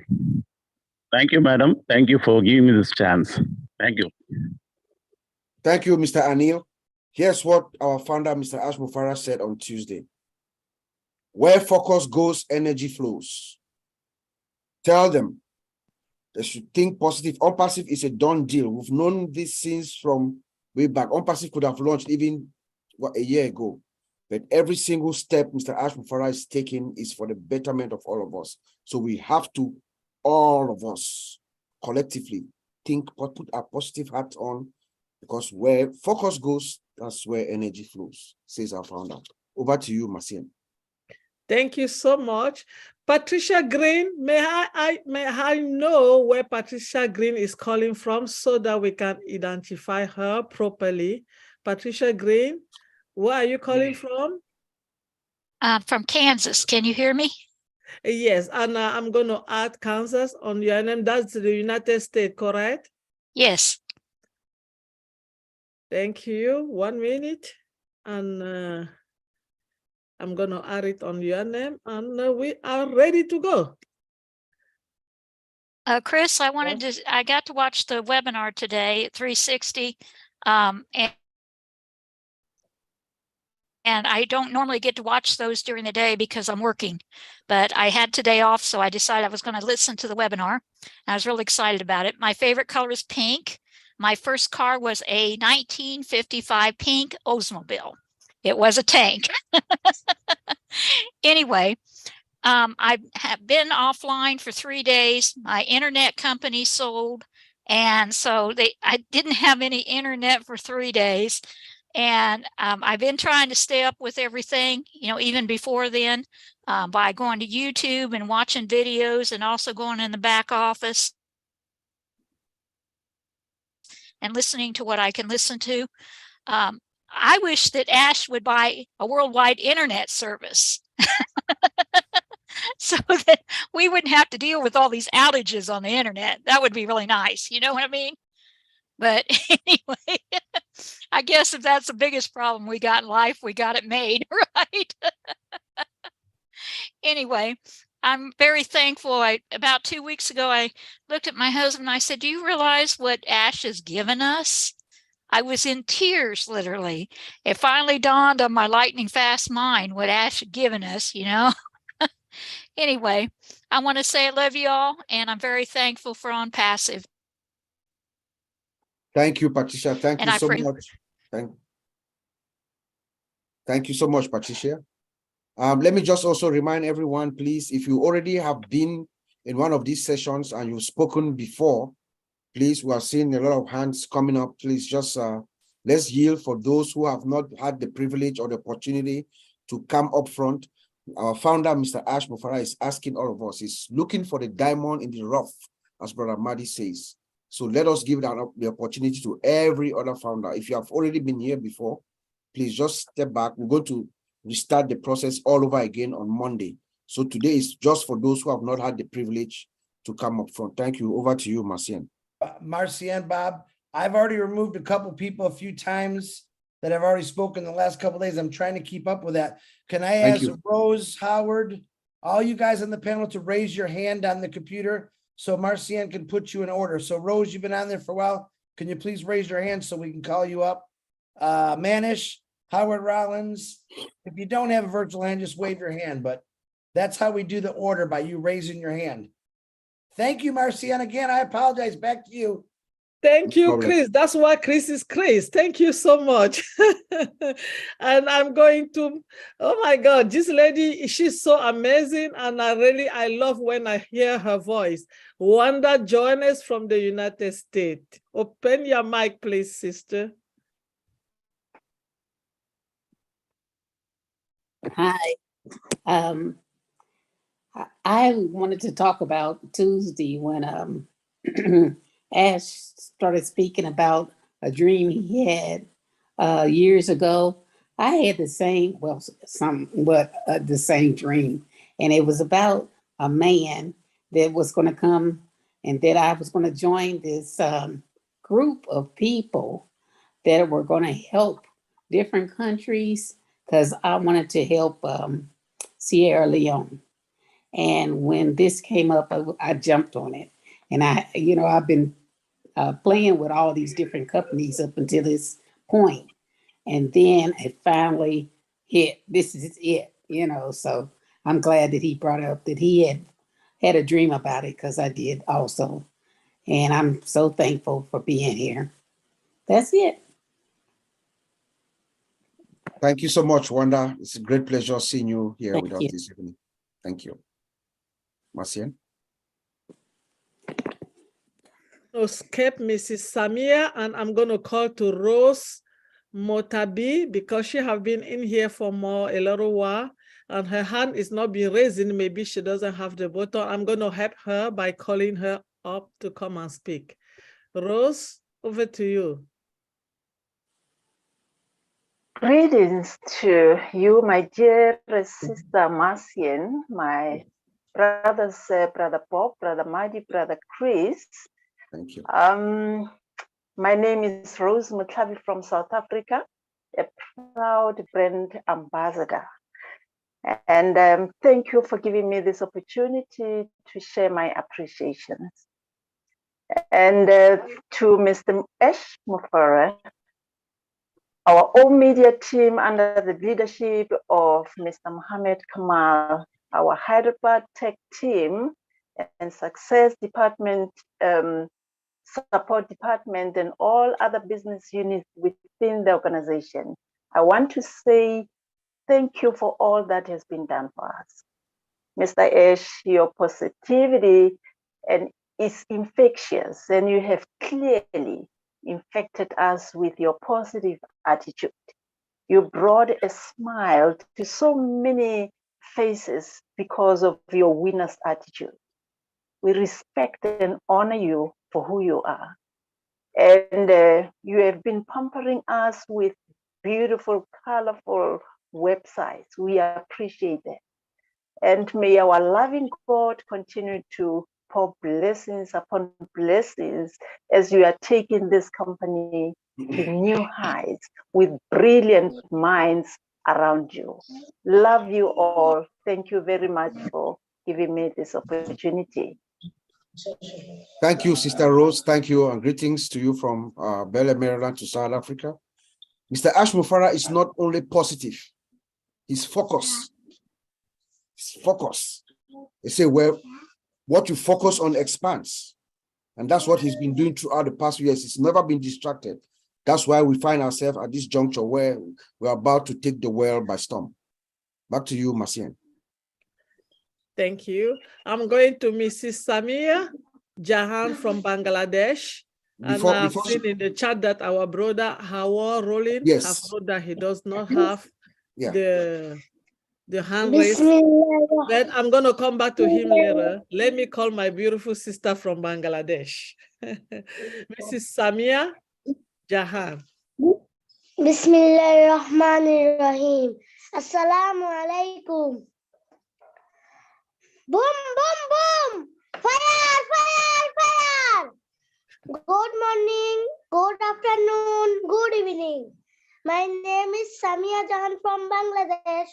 Thank you, madam. Thank you for giving me this chance. Thank you. Thank you, Mr. Anil. Here's what our founder, Mr. Ash Mufareh, said on Tuesday. Where focus goes, energy flows. Tell them they should think positive. ONPASSIVE is a done deal. We've known this since from way back. ONPASSIVE could have launched even a year ago. But every single step Mr. Ash Mufareh is taking is for the betterment of all of us. So we have to, all of us, collectively think, put our positive hat on, because where focus goes, that's where energy flows, says our founder. Over to you, Marcian. Thank you so much. Patricia Green, may I know where Patricia Green is calling from so that we can identify her properly? Patricia Green, where are you calling from? From Kansas. Can you hear me? Yes, and I'm going to add Kansas on your name. That's the United States, correct? Yes. Thank you. 1 minute. And I'm going to add it on your name, and we are ready to go. Chris, I got to watch the webinar today at 360. And I don't normally get to watch those during the day because I'm working, but I had today off, so I decided I was going to listen to the webinar. I was really excited about it. My favorite color is pink. My first car was a 1955 pink Oldsmobile. It was a tank. Anyway, I have been offline for 3 days. My internet company sold, and so I didn't have any internet for 3 days. And I've been trying to stay up with everything, even before then, by going to YouTube and watching videos, and also going in the back office and listening to what I can listen to. I wish that Ash would buy a worldwide internet service so that we wouldn't have to deal with all these outages on the internet. That would be really nice. You know what I mean? But anyway, I guess if that's the biggest problem we got in life, we got it made, right? Anyway, I'm very thankful. About 2 weeks ago, I looked at my husband and I said, do you realize what Ash has given us? I was in tears, literally. It finally dawned on my lightning fast mind what Ash had given us, you know. Anyway, I want to say I love you all, and I'm very thankful for ONPASSIVE. Thank you, Patricia. Thank And you I so pray- much. Thank you so much, Patricia. Let me just also remind everyone, please, if you already have been in one of these sessions and you've spoken before, please, we are seeing a lot of hands coming up. Please just let's yield for those who have not had the privilege or the opportunity to come up front. Our founder, Mr. Ash Mufareh, is asking all of us, he's looking for the diamond in the rough, as Brother Marty says. So let us give that the opportunity to every other founder. If you have already been here before, please just step back. We're going to restart the process all over again on Monday. So today is just for those who have not had the privilege to come up front. Thank you. Over to you, Marcian. Marcian, Bob, I've already removed a couple people a few times that have already spoken the last couple of days. I'm trying to keep up with that. Can I Thank ask you. Rose, Howard, all you guys on the panel to raise your hand on the computer so Marcian can put you in order? So Rose, you've been on there for a while. Can you please raise your hand so we can call you up? Manish, Howard Rollins, if you don't have a virtual hand, just wave your hand, but that's how we do the order, by you raising your hand. Thank you, Marcian. Again, I apologize. Back to you. Thank you, problem. Chris. That's why Chris is Chris. Thank you so much. And I'm going to, oh my God, this lady, she's so amazing. And I love when I hear her voice. Wanda Jones from the United States. Open your mic, please, sister. Hi. I wanted to talk about Tuesday when Ash started speaking about a dream he had years ago. I had the same, well, somewhat the same dream, and it was about a man that was going to come and that I was going to join this group of people that were going to help different countries because I wanted to help Sierra Leone. And when this came up, I jumped on it. And I've been playing with all these different companies up until this point. And then it finally hit, this is it, so I'm glad that he brought up that he had a dream about it, because I did also. And I'm so thankful for being here. That's it. Thank you so much, Wanda. It's a great pleasure seeing you here Thank with us you. this evening. Thank you. Marcian. So skip Mrs. Samia, and I'm going to call to Rose Motabi because she have been in here for a little while, and her hand is not being raising. Maybe she doesn't have the button. I'm going to help her by calling her up to come and speak. Rose, over to you. Greetings to you, my dear sister Marcian, my brothers, Brother Bob, Brother Marty, Brother Chris. Thank you. My name is Rose Mufareh from South Africa, a proud brand ambassador. And thank you for giving me this opportunity to share my appreciations. And to Mr. Ash Mufareh, our own media team under the leadership of Mr. Mohammed Kamal, our Hyderabad tech team and success department, support department, and all other business units within the organization. I want to say thank you for all that has been done for us. Mr. Ash, your positivity is infectious, and you have clearly infected us with your positive attitude. You brought a smile to so many faces because of your winner's attitude. We respect and honor you for who you are. And you have been pampering us with beautiful, colorful websites. We appreciate it. And may our loving God continue to pour blessings upon blessings as you are taking this company to new heights with brilliant minds around you. Love you all. Thank you very much for giving me this opportunity. Thank you, Sister Rose. Thank you, and greetings to you from Bel Air, Maryland to South Africa. Mr. Ash Mufareh is not only positive, he's focused. He's focused. They say, well, what you focus on expands. And that's what he's been doing throughout the past years. He's never been distracted. That's why we find ourselves at this juncture where we're about to take the world by storm. Back to you, Masien. Thank you. I'm going to Mrs. Samia Jahan from Bangladesh. And I've seen in the chat that our brother Hawa Rolling have wrote that he does not have the hand raised. Then I'm going to come back to him later. Let me call my beautiful sister from Bangladesh. Mrs. Samia Jahan. Bismillahirrahmanirrahim. Assalamu alaikum. Boom, boom, boom. Fire, fire, fire. Good morning, good afternoon, good evening. My name is Samia Jahan from Bangladesh.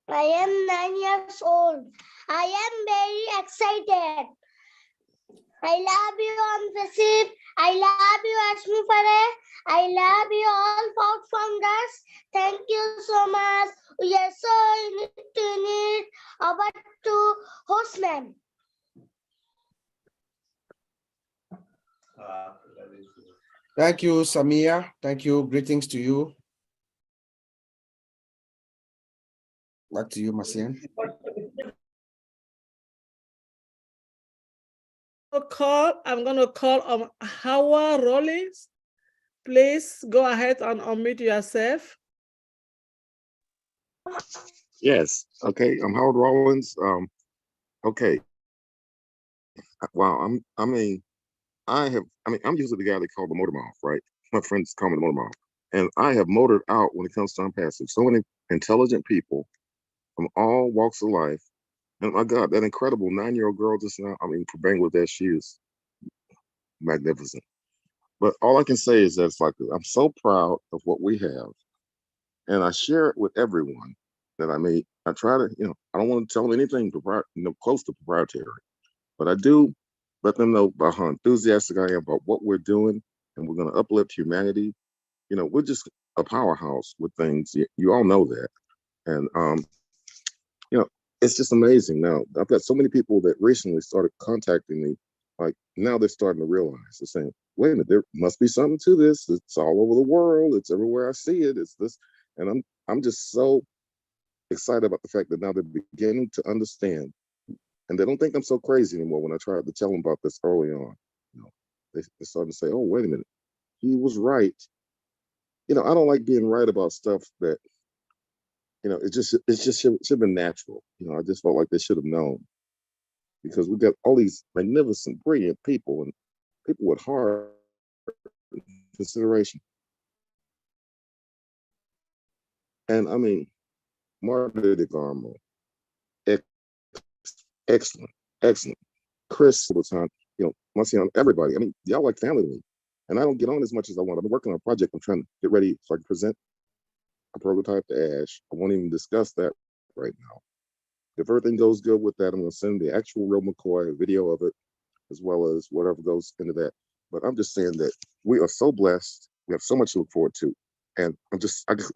I am 9 years old. I am very excited. I love you, ONPASSIVE. I love you, Ash Mufareh. I love you all founders. Thank you so much. We are so need over to host ma'am. Thank you, Samia. Thank you. Greetings to you. Back to you, Masien. I'm going to call Hawa Rollins. Please go ahead and unmute yourself. Yes. Okay. I'm Howard Rollins. Okay. Wow. I'm usually the guy they call the motor mouth, right? My friends call me the motor mouth. And I have motored out when it comes to ONPASSIVE. So many intelligent people from all walks of life. And my God, that incredible 9-year-old girl just now, from Bangladesh, she is magnificent. But all I can say is that it's like, I'm so proud of what we have. And I share it with everyone that I meet. I try to, I don't want to tell them anything close to proprietary, but I do let them know about how enthusiastic I am about what we're doing, and we're going to uplift humanity. We're just a powerhouse with things. You all know that. And, it's just amazing. Now, I've got so many people that recently started contacting me. Like, now they're starting to realize, they're saying, wait a minute, there must be something to this. It's all over the world. It's everywhere I see it. It's this. And I'm just so excited about the fact that now they're beginning to understand. And they don't think I'm so crazy anymore when I tried to tell them about this early on. They're starting to say, oh, wait a minute, he was right. I don't like being right about stuff that, it just should have been natural. I just felt like they should have known, because we've got all these magnificent, brilliant people and people with heart consideration. And MARTY DEGARMO, excellent. Chris all the time, Marcion, everybody. Y'all like family to me. And I don't get on as much as I want. I've been working on a project. I'm trying to get ready so I can present a prototype to Ash. I won't even discuss that right now. If everything goes good with that, I'm going to send the actual real McCoy, a video of it, as well as whatever goes into that. But I'm just saying that we are so blessed. We have so much to look forward to. And I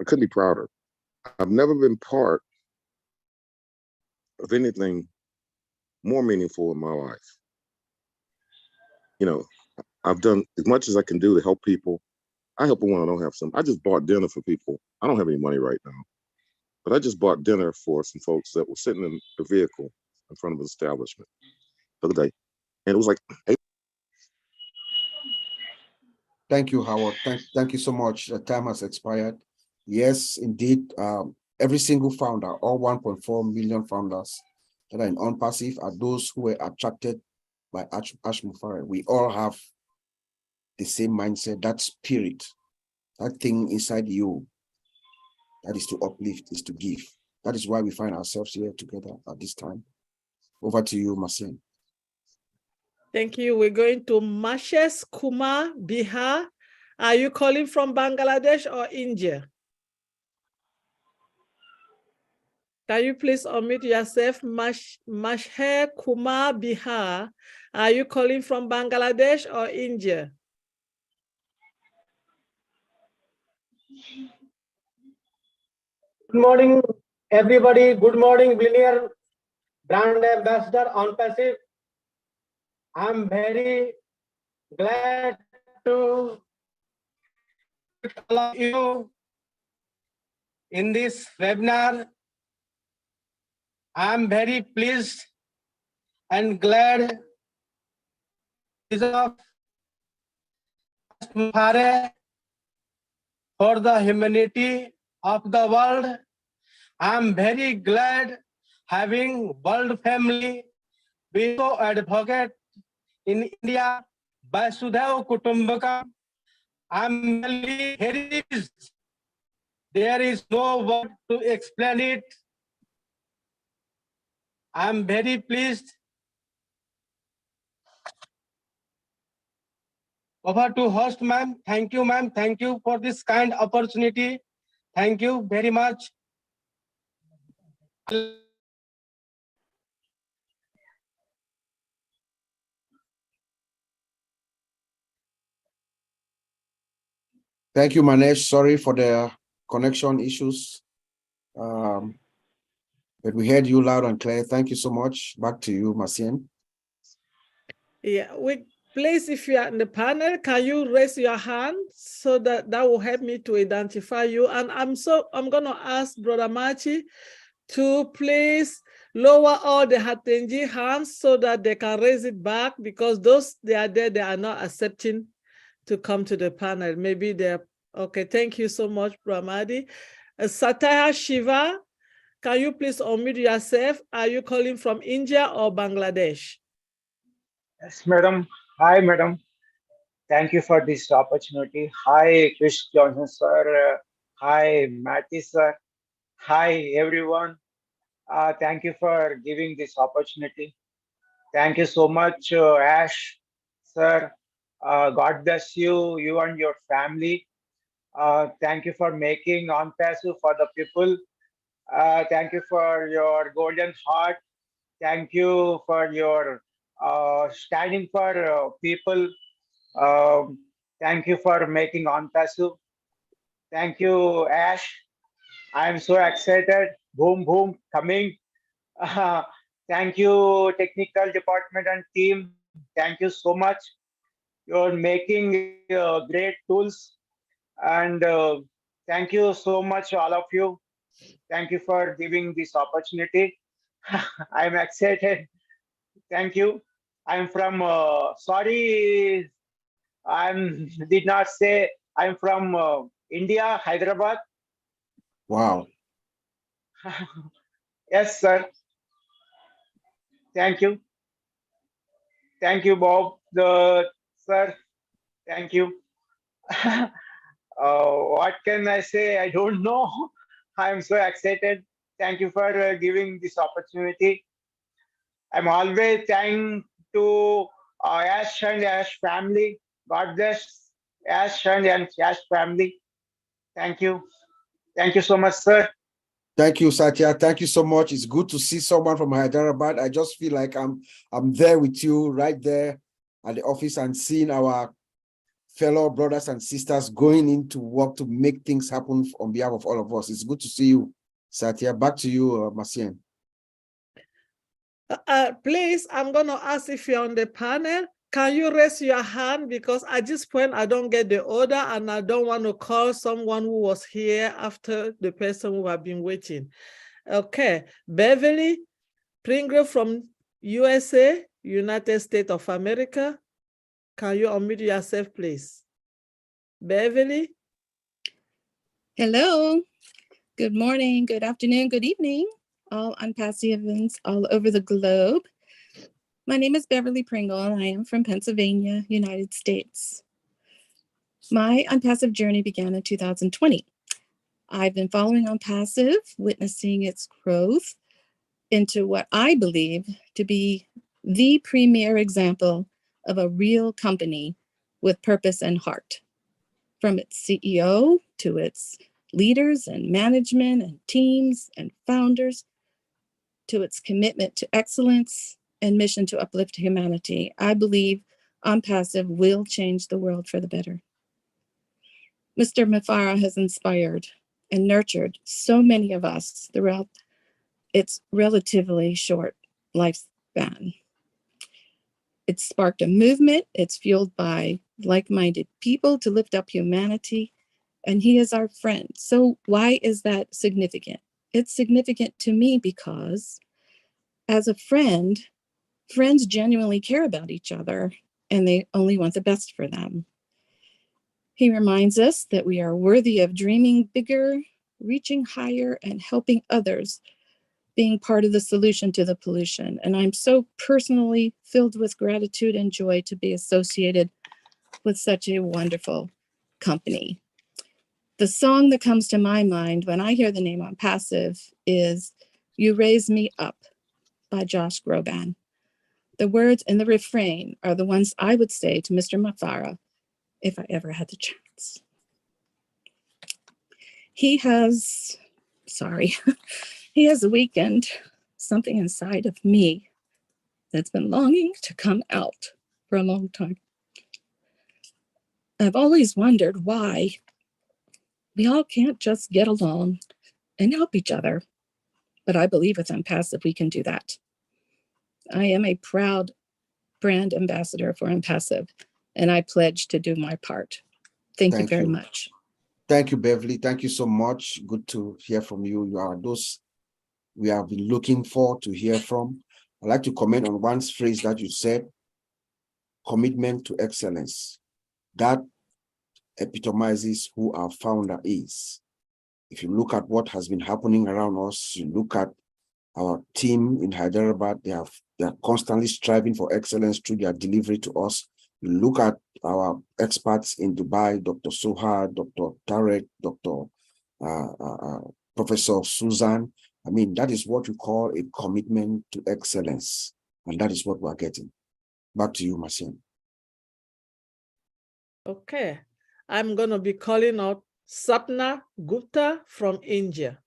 couldn't be prouder. I've never been part of anything more meaningful in my life. I've done as much as I can do to help people. I help them when I don't have some. I just bought dinner for people. I don't have any money right now, but I just bought dinner for some folks that were sitting in the vehicle in front of an establishment the other day. And it was like, hey. Thank you, Howard. Thank you so much. The time has expired. Yes, indeed. Every single founder, all 1.4 million founders that are in ONPASSIVE, are those who were attracted by Ash Mufareh. We all have the same mindset, that spirit, that thing inside you that is to uplift, is to give. That is why we find ourselves here together at this time. Over to you, Masien. Thank you. We're going to Mashes Kumar Bihar. Are you calling from Bangladesh or India? Can you please unmute yourself? Mashher Kumar Bihar. Are you calling from Bangladesh or India? Good morning, everybody. Good morning, Billionaire Brand Ambassador ONPASSIVE. I'm very glad to meet all of you in this webinar. I'm very pleased and glad of Ash Mufareh for the humanity of the world. I'm very glad having world family Vivo advocate in India, Vasudhaiva Kutumbakam. I'm very pleased. There is no word to explain it. I'm very pleased. Over to host, ma'am. Thank you, ma'am. Thank you for this kind opportunity. Thank you very much. Thank you, Manesh. Sorry for the connection issues. But we heard you loud and clear. Thank you so much. Back to you, Marcien. Yeah, please, if you are in the panel, can you raise your hand so that will help me to identify you? And I'm gonna ask Brother Marty to please lower all the ANTJE hands so that they can raise it back, because those they are not accepting to come to the panel. Maybe they're okay. Thank you so much, Brother Marty. Satya Shiva, can you please unmute yourself? Are you calling from India or Bangladesh? Yes, madam. Hi, madam. Thank you for this opportunity. Hi, Chris Johnson, sir. Hi, Matty, sir. Hi, everyone. Thank you for giving this opportunity. Thank you so much, Ash, sir. God bless you, you and your family. Thank you for making ONPASSIVE for the people. Thank you for your golden heart. Thank you for your standing for people. Thank you for making ONPASSIVE. Thank you, Ash. I am so excited. Boom, boom, coming. Thank you, technical department and team. Thank you so much. You're making great tools. And thank you so much, all of you. Thank you for giving this opportunity. I'm excited. Thank you. I'm from, sorry, did not say, I'm from India, Hyderabad. Wow. Yes, sir. Thank you. Thank you, Bob, sir. Thank you. What can I say? I don't know. I'm so excited. Thank you for giving this opportunity. I'm always thankful to Ash and Ash family. God bless Ash and Ash family. Thank you. Thank you so much, sir. Thank you, Satya. Thank you so much. It's good to see someone from Hyderabad. I just feel like I'm there with you right there at the office and seeing our fellow brothers and sisters going into work to make things happen on behalf of all of us. It's good to see you, Satya. Back to you, Marcien. Please, I'm going to ask if you're on the panel. Can you raise your hand? Because at this point, I don't get the order and I don't want to call someone who was here after the person who have been waiting. Okay, Beverly Pringle from USA, United States of America. Can you unmute yourself, please? Beverly? Hello. Good morning, good afternoon, good evening, all ONPASSIVIANS all over the globe. My name is Beverly Pringle, and I am from Pennsylvania, United States. My ONPASSIVE journey began in 2020. I've been following ONPASSIVE, witnessing its growth into what I believe to be the premier example of a real company with purpose and heart. From its CEO to its leaders and management and teams and founders, to its commitment to excellence and mission to uplift humanity. I believe ONPASSIVE will change the world for the better. Mr. Mufareh has inspired and nurtured so many of us throughout its relatively short lifespan. It's sparked a movement. It's fueled by like-minded people to lift up humanity, and he is our friend. So why is that significant? It's significant to me because as a friend, friends genuinely care about each other and they only want the best for them. He reminds us that we are worthy of dreaming bigger, reaching higher, and helping others, being part of the solution to the pollution. And I'm so personally filled with gratitude and joy to be associated with such a wonderful company. The song that comes to my mind when I hear the name ONPASSIVE is You Raise Me Up by Josh Groban. The words in the refrain are the ones I would say to Mr. Mufareh if I ever had the chance. He has awakened something inside of me that's been longing to come out for a long time. I've always wondered why we all can't just get along and help each other, but I believe with ONPASSIVE we can do that. I am a proud brand ambassador for ONPASSIVE, and I pledge to do my part. Thank you very much. Thank you, Beverly. Thank you so much. Good to hear from you. You are those we have been looking for to hear from. I'd like to comment on one phrase that you said, commitment to excellence. That epitomizes who our founder is. If you look at what has been happening around us, you look at our team in Hyderabad, they are constantly striving for excellence through their delivery to us. You look at our experts in Dubai, Dr. Suha, Dr. Tarek, Dr. Professor Susan. I mean, that is what we call a commitment to excellence. And that is what we're getting. Back to you, Marcien. Okay. I'm going to be calling out Sapna Gupta from India.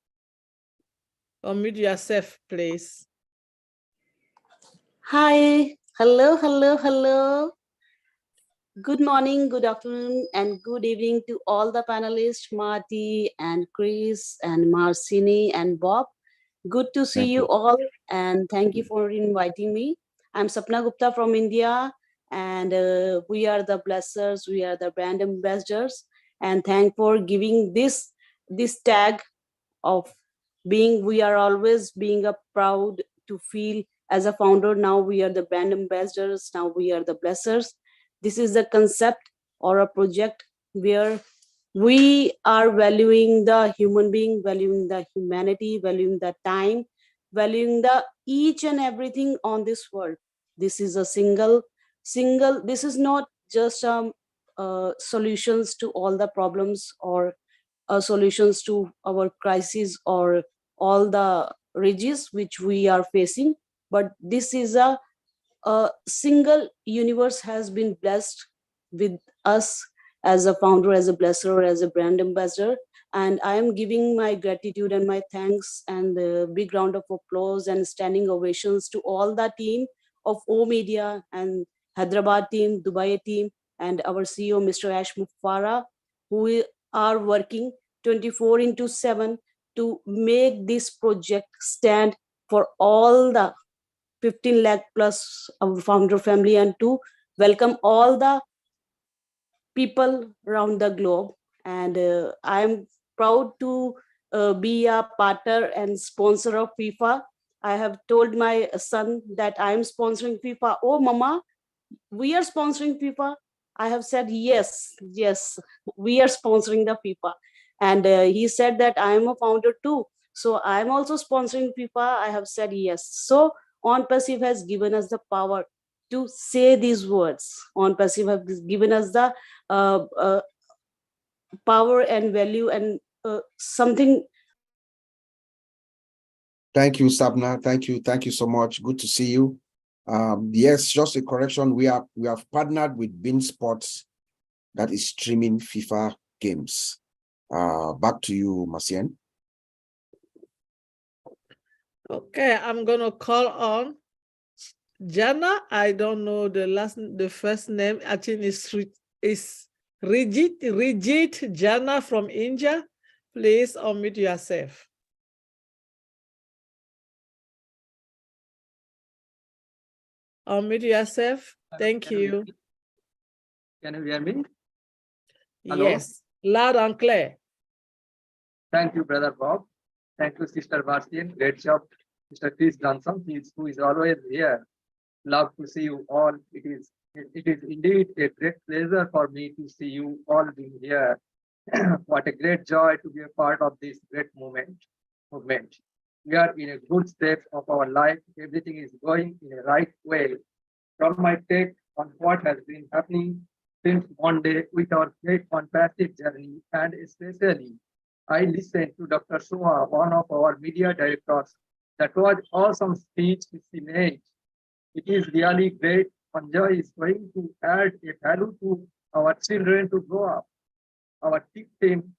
Unmute yourself, please. Hi, hello. Good morning, good afternoon, and good evening to all the panelists, Marty and Chris and Marcini and Bob. Good to see you all, and thank you for inviting me. I'm Sapna Gupta from India, and we are the blessers, we are the brand ambassadors, and thank for giving this tag of being, we are always being a proud to feel as a founder. Now we are the brand ambassadors, now we are the blessers. This is a concept or a project where we are valuing the human being, valuing the humanity, valuing the time, valuing the each and everything on this world. This is a single, this is not just solutions to all the problems or solutions to our crises or all the rages which we are facing, but this is a single universe has been blessed with us as a founder, as a blesser, or as a brand ambassador. And I am giving my gratitude and my thanks and a big round of applause and standing ovations to all the team of O Media and Hyderabad team, Dubai team, and our CEO, Mr. Ash Mufareh, who are working 24/7 to make this project stand for all the 15 lakh plus our founder family, and to welcome all the people around the globe. And I am proud to be a partner and sponsor of FIFA. I have told my son that I am sponsoring FIFA. Oh, Mama, we are sponsoring FIFA. I have said, yes, we are sponsoring the FIFA. And he said that I am a founder too. So I am also sponsoring FIFA. I have said, yes. So ONPASSIVE has given us the power to say these words. ONPASSIVE has given us the power and value and something. Thank you, Sapna. Thank you so much. Good to see you. Yes, just a correction. We have partnered with Bein Sports that is streaming FIFA games. Back to you, Marcien. Okay, I'm gonna call on Jana. I don't know the first name. I think it's Rigid Jana from India. Please unmute yourself. Unmute yourself. Thank you. Can you hear me? Hello? Yes, loud and clear. Thank you, Brother Bob. Thank you, Sister Bastian. Great job, Mr. Chris Johnson, who is always here. Love to see you all. It is indeed a great pleasure for me to see you all being here. What a great joy to be a part of this great movement. We are in a good state of our life. Everything is going in a right way. From my take on what has been happening since Monday with our great ONPASSIVE journey, and especially I listened to Dr. Suha, one of our media directors. That was awesome speech she made. It is really great. ANTJE is going to add a value to our children to grow up. Our team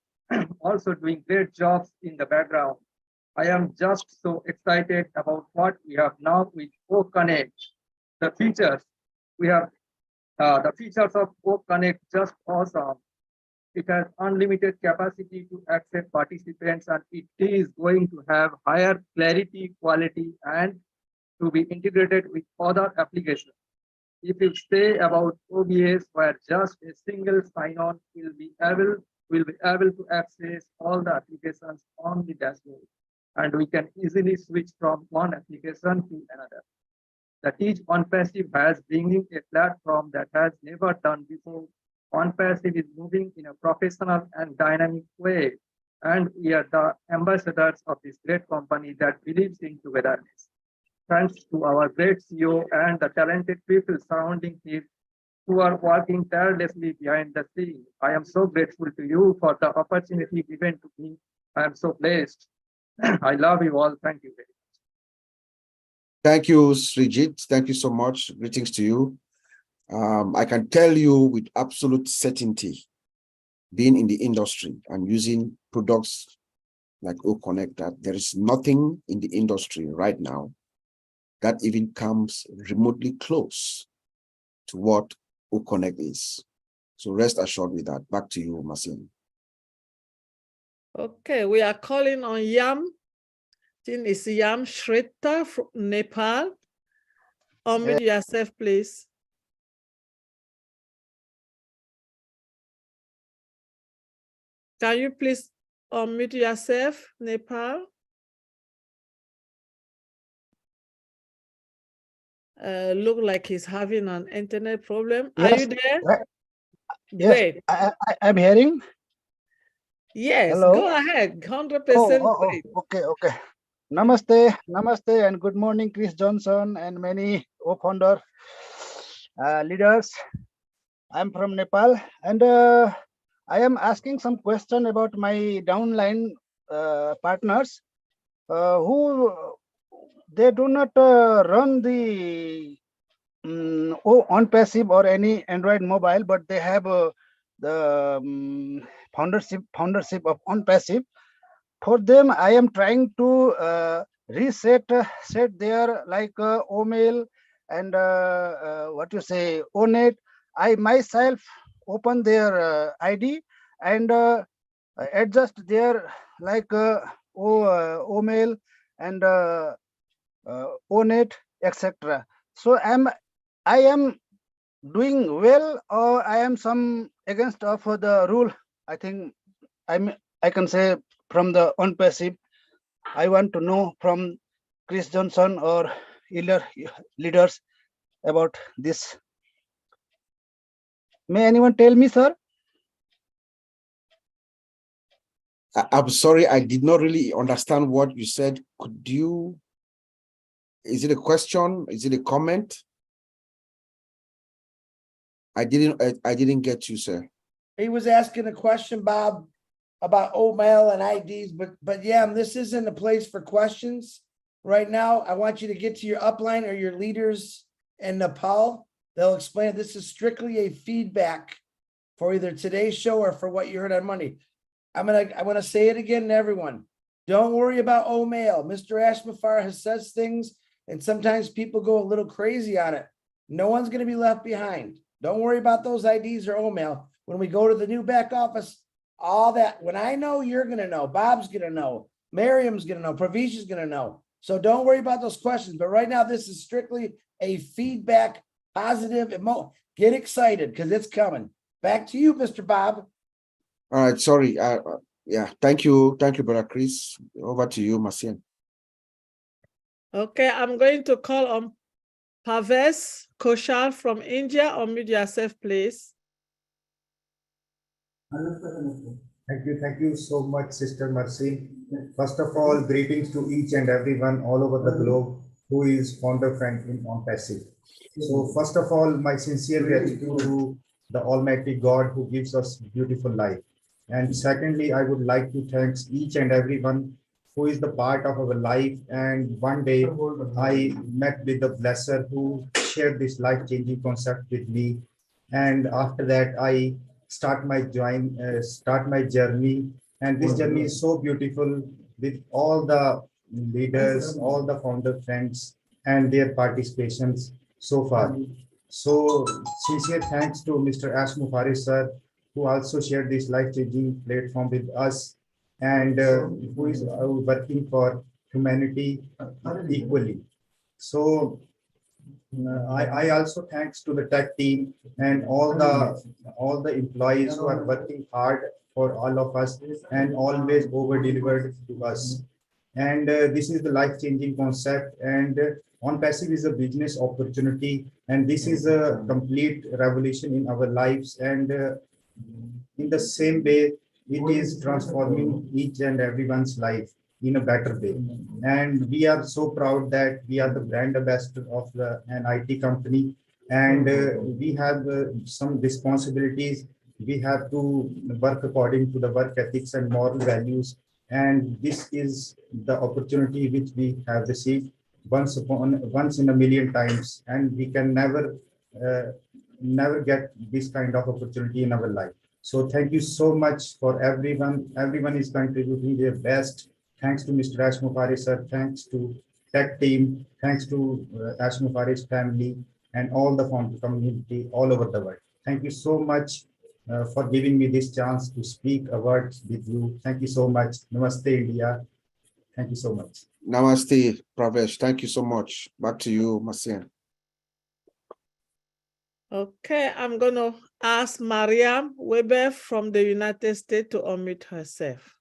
also doing great jobs in the background. I am just so excited about what we have now with OConnect. The features we have, the features of OConnect just awesome. It has unlimited capacity to accept participants, and it is going to have higher clarity, quality, and to be integrated with other applications. If you say about OBS, where just a single sign-on will be able to access all the applications on the dashboard, and we can easily switch from one application to another. The Teach ONPASSIVE has bringing a platform that has never done before. ONPASSIVE is moving in a professional and dynamic way, and we are the ambassadors of this great company that believes in togetherness. Thanks to our great CEO and the talented people surrounding him who are working tirelessly behind the scenes. I am so grateful to you for the opportunity given to me. I am so blessed. I love you all. Thank you very much. Thank you, Srijit. Thank you so much. Greetings to you. I can tell you with absolute certainty, being in the industry and using products like OConnect, that there is nothing in the industry right now that even comes remotely close to what OConnect is. So rest assured with that. Back to you, Masin. Okay, we are calling on Yam. It's Yam Shreta from Nepal. Unmute yourself, please. Can you please unmute yourself, Nepal? Look like he's having an internet problem. Are you there? Great. Yes, I'm hearing. Yes, Hello. go ahead. 100% great. Okay. Namaste, and good morning, Chris Johnson and many co-founder leaders. I'm from Nepal, and I am asking some question about my downline partners who they do not run the ONPASSIVE or any Android mobile, but they have the foundership of ONPASSIVE. For them, I am trying to set their like OMail and what you say ONET. I myself open their ID and adjust their like OMail and ONET, etc. So I am doing well, or I am some against of the rule. I think I can say from the ONPASSIVE. I want to know from Chris Johnson or other leaders about this. May anyone tell me, sir? I'm sorry, I did not really understand what you said. Could you, is it a question? Is it a comment? I didn't get you, sir. He was asking a question, Bob, about OMail and IDs, but yeah, this isn't a place for questions right now. I want you to get to your upline or your leaders in Nepal. They'll explain. This is strictly a feedback for either today's show or for what you heard on Monday. I'm gonna say it again to everyone. Don't worry about mail. Mr. Ash Mufareh says things, and sometimes people go a little crazy on it. No one's going to be left behind. Don't worry about those IDs or mail. When we go to the new back office, all that, when I know, you're going to know. Bob's going to know. Miriam's going to know. Pravisha's going to know. So don't worry about those questions. But right now, this is strictly a feedback, positive, get excited because it's coming. Back to you, Mr. Bob. All right, sorry. Yeah, thank you, Brother Chris. Over to you, Marcien. Okay, I'm going to call on Parvez Koshal from India. Unmute yourself, please. Thank you so much, Sister Mercy. First of all, greetings to each and everyone all over the globe who is founder friend in ONPASSIVE. So first of all, my sincere gratitude to the Almighty God who gives us beautiful life. And secondly, I would like to thank each and everyone who is the part of our life. And one day I met with the blesser who shared this life-changing concept with me. And after that, I start my journey, and this journey is so beautiful with all the leaders, all the founder friends and their participations so far. So sincere thanks to Mr. Ash Mufareh sir, who also shared this life-changing platform with us, and who is working for humanity equally. So I also thanks to the tech team and all the employees who are working hard for all of us and always over delivered to us. And this is the life-changing concept, and ONPASSIVE is a business opportunity, and this is a complete revolution in our lives. And in the same way, it is transforming each and everyone's life in a better way. And we are so proud that we are the brand ambassador of an IT company, and we have some responsibilities. We have to work according to the work ethics and moral values, and this is the opportunity which we have received once in a million times, and we can never get this kind of opportunity in our life. So thank you so much for everyone. Everyone is contributing their best. Thanks to Mr. Ash Mufareh sir, thanks to tech team, thanks to Ash Mufareh's family and all the founder community all over the world. Thank you so much for giving me this chance to speak a word with you. Thank you so much. Namaste, India. Thank you so much. Namaste, Pravesh. Thank you so much. Back to you, Marcien. Okay, I'm going to ask Mariam Weber from the United States to unmute herself.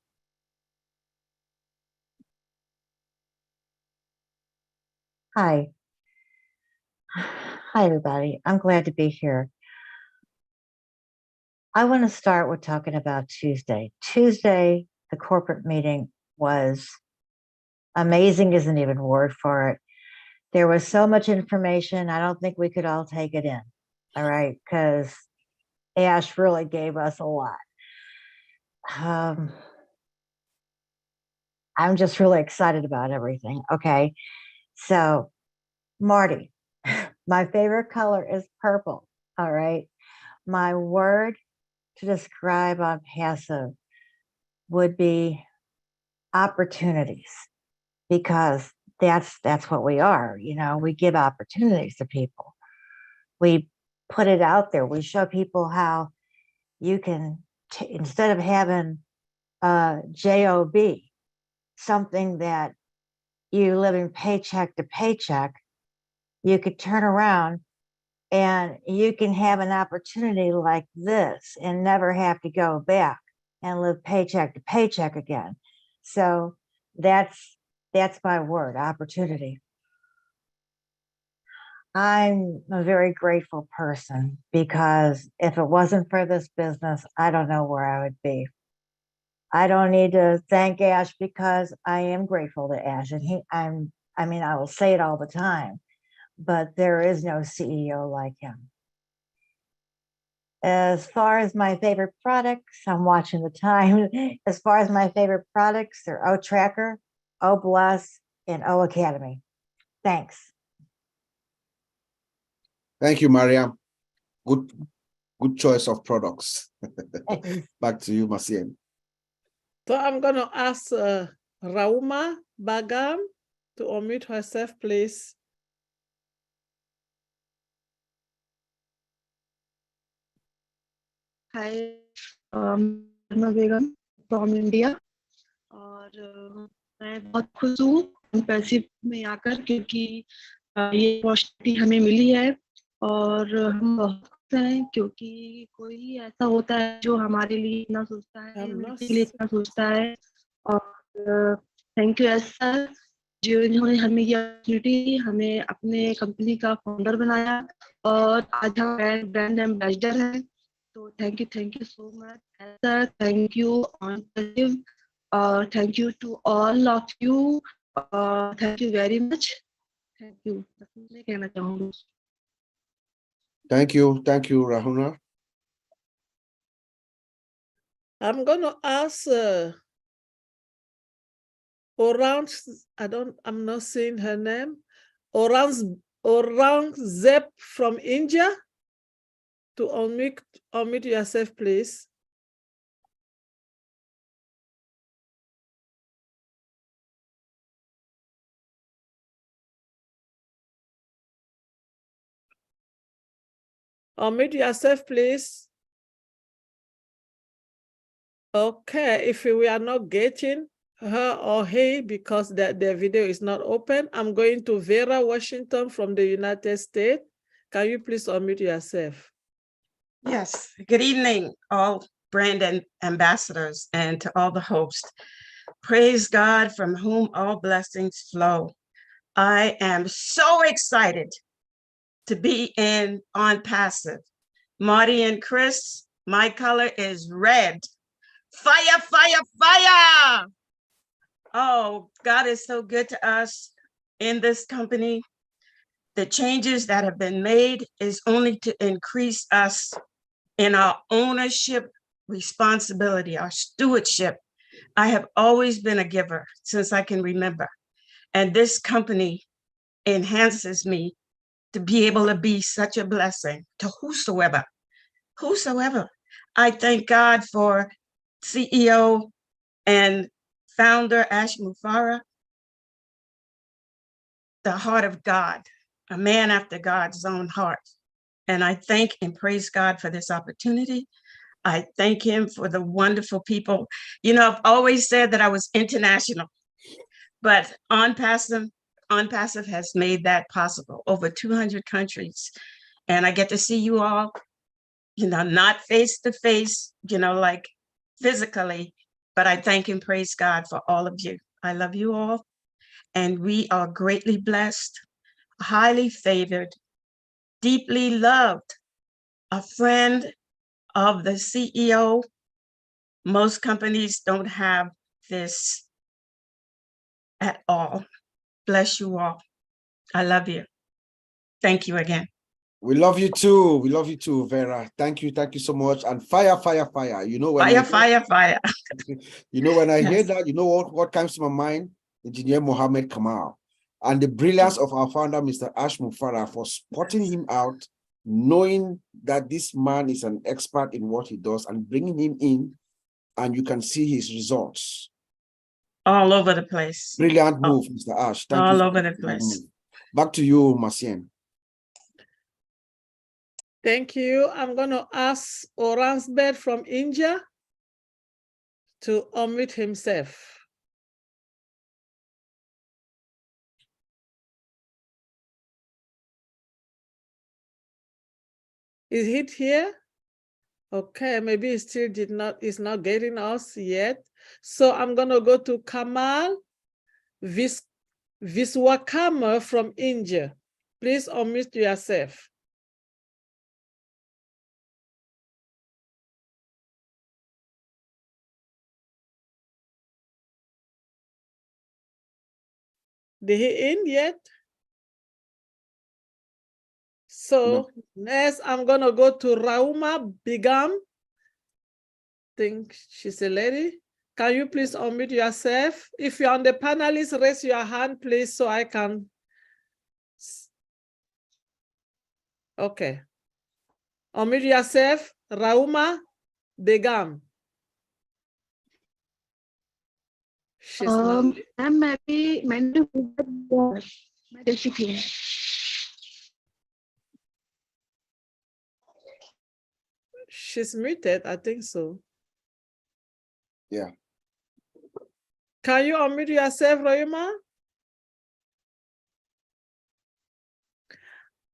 Hi. Hi, everybody. I'm glad to be here. I want to start with talking about Tuesday. Tuesday, the corporate meeting was amazing, isn't even a word for it. There was so much information, I don't think we could all take it in, all right, because Ash really gave us a lot. I'm just really excited about everything, okay? So, Marty, my favorite color is purple, all right? My word to describe ONPASSIVE would be opportunities, because that's what we are, you know, we give opportunities to people. We put it out there. We show people how you can, instead of having a job, something that you living paycheck to paycheck, you could turn around and you can have an opportunity like this and never have to go back and live paycheck to paycheck again. So that's my word, opportunity. I'm a very grateful person, because if it wasn't for this business, I don't know where I would be. I don't need to thank Ash, because I am grateful to Ash, and I mean, I will say it all the time, but there is no CEO like him. As far as my favorite products, I'm watching the time. As far as my favorite products, they're O Tracker, O Bless, and O Academy. Thanks. Thank you, Mariam. Good choice of products. Back to you, Marcien. So I'm going to ask Rauma Bagam to unmute herself, please. Hi, Begum from India और मैं बहुत खुश हूँ ONPASSIVE में आकर क्योंकि ये opportunity हमें मिली है और हम बहुत खुश हैं क्योंकि कोई ऐसा होता है जो हमारे लिए इतना सोचता है, हमारे लिए इतना सोचता है और थैंक यू एस सर जो इन्होंने हमें ये अपॉर्चुनिटी दी, हमें अपने कंपनी का फाउंडर बनाया और आज हम ब्रांड एम्बेसडर हैं। So thank you so much, sir. Thank you, ONPASSIVE. Thank you to all of you. Thank you very much. Thank you. Thank you, Rahuna. I'm gonna ask I'm not seeing her name. Aurangzeb from India. To unmute yourself, please. Unmute yourself, please. Okay, if we are not getting her or he because their video is not open, I'm going to Vera Washington from the United States. Can you please unmute yourself? Yes, good evening, all brand ambassadors and to all the hosts. Praise God from whom all blessings flow. I am so excited to be in ONPASSIVE. Marty and Chris, my color is red. Fire, fire, fire! Oh, God is so good to us in this company. The changes that have been made is only to increase us in our ownership responsibility, our stewardship. I have always been a giver since I can remember. And this company enhances me to be able to be such a blessing to whosoever. I thank God for CEO and founder Ash Mufareh, the heart of God, a man after God's own heart. And I thank and praise God for this opportunity. I thank him for the wonderful people. You know, I've always said that I was international, but ONPASSIVE has made that possible, over 200 countries. And I get to see you all, you know, not face to face, you know, like physically, but I thank and praise God for all of you. I love you all. And we are greatly blessed, highly favored, deeply loved, a friend of the CEO. Most companies don't have this at all. Bless you all. I love you. Thank you again. We love you too. We love you too, Vera. Thank you so much. And fire, fire, fire. You know when fire. You know when I hear Yes. that, you know what comes to my mind? Engineer Mohammed Kamal and the brilliance of our founder, Mr. Ash Mufareh, for spotting him out, knowing that this man is an expert in what he does and bringing him in, and you can see his results. All over the place. Brilliant move, Mr. Ash. Thank you. All over the place. Back to you, Marcien. Thank you. I'm going to ask Aurangzeb from India to unmute himself. Is he here? Okay, maybe he still is not getting us yet. So I'm going to go to Kamal Viswakama from India. Please unmute yourself. Did he in yet? So next, I'm going to go to Rauma Bigam. I think she's a lady. Can you please unmute yourself? If you're on the panelists, raise your hand, please, so I can. Okay. Unmute yourself, Rauma Begum. She's not. Ma'am मैंने मैं देख चुकी हूँ. She's muted, I think so. Yeah. Can you unmute yourself, Royuma?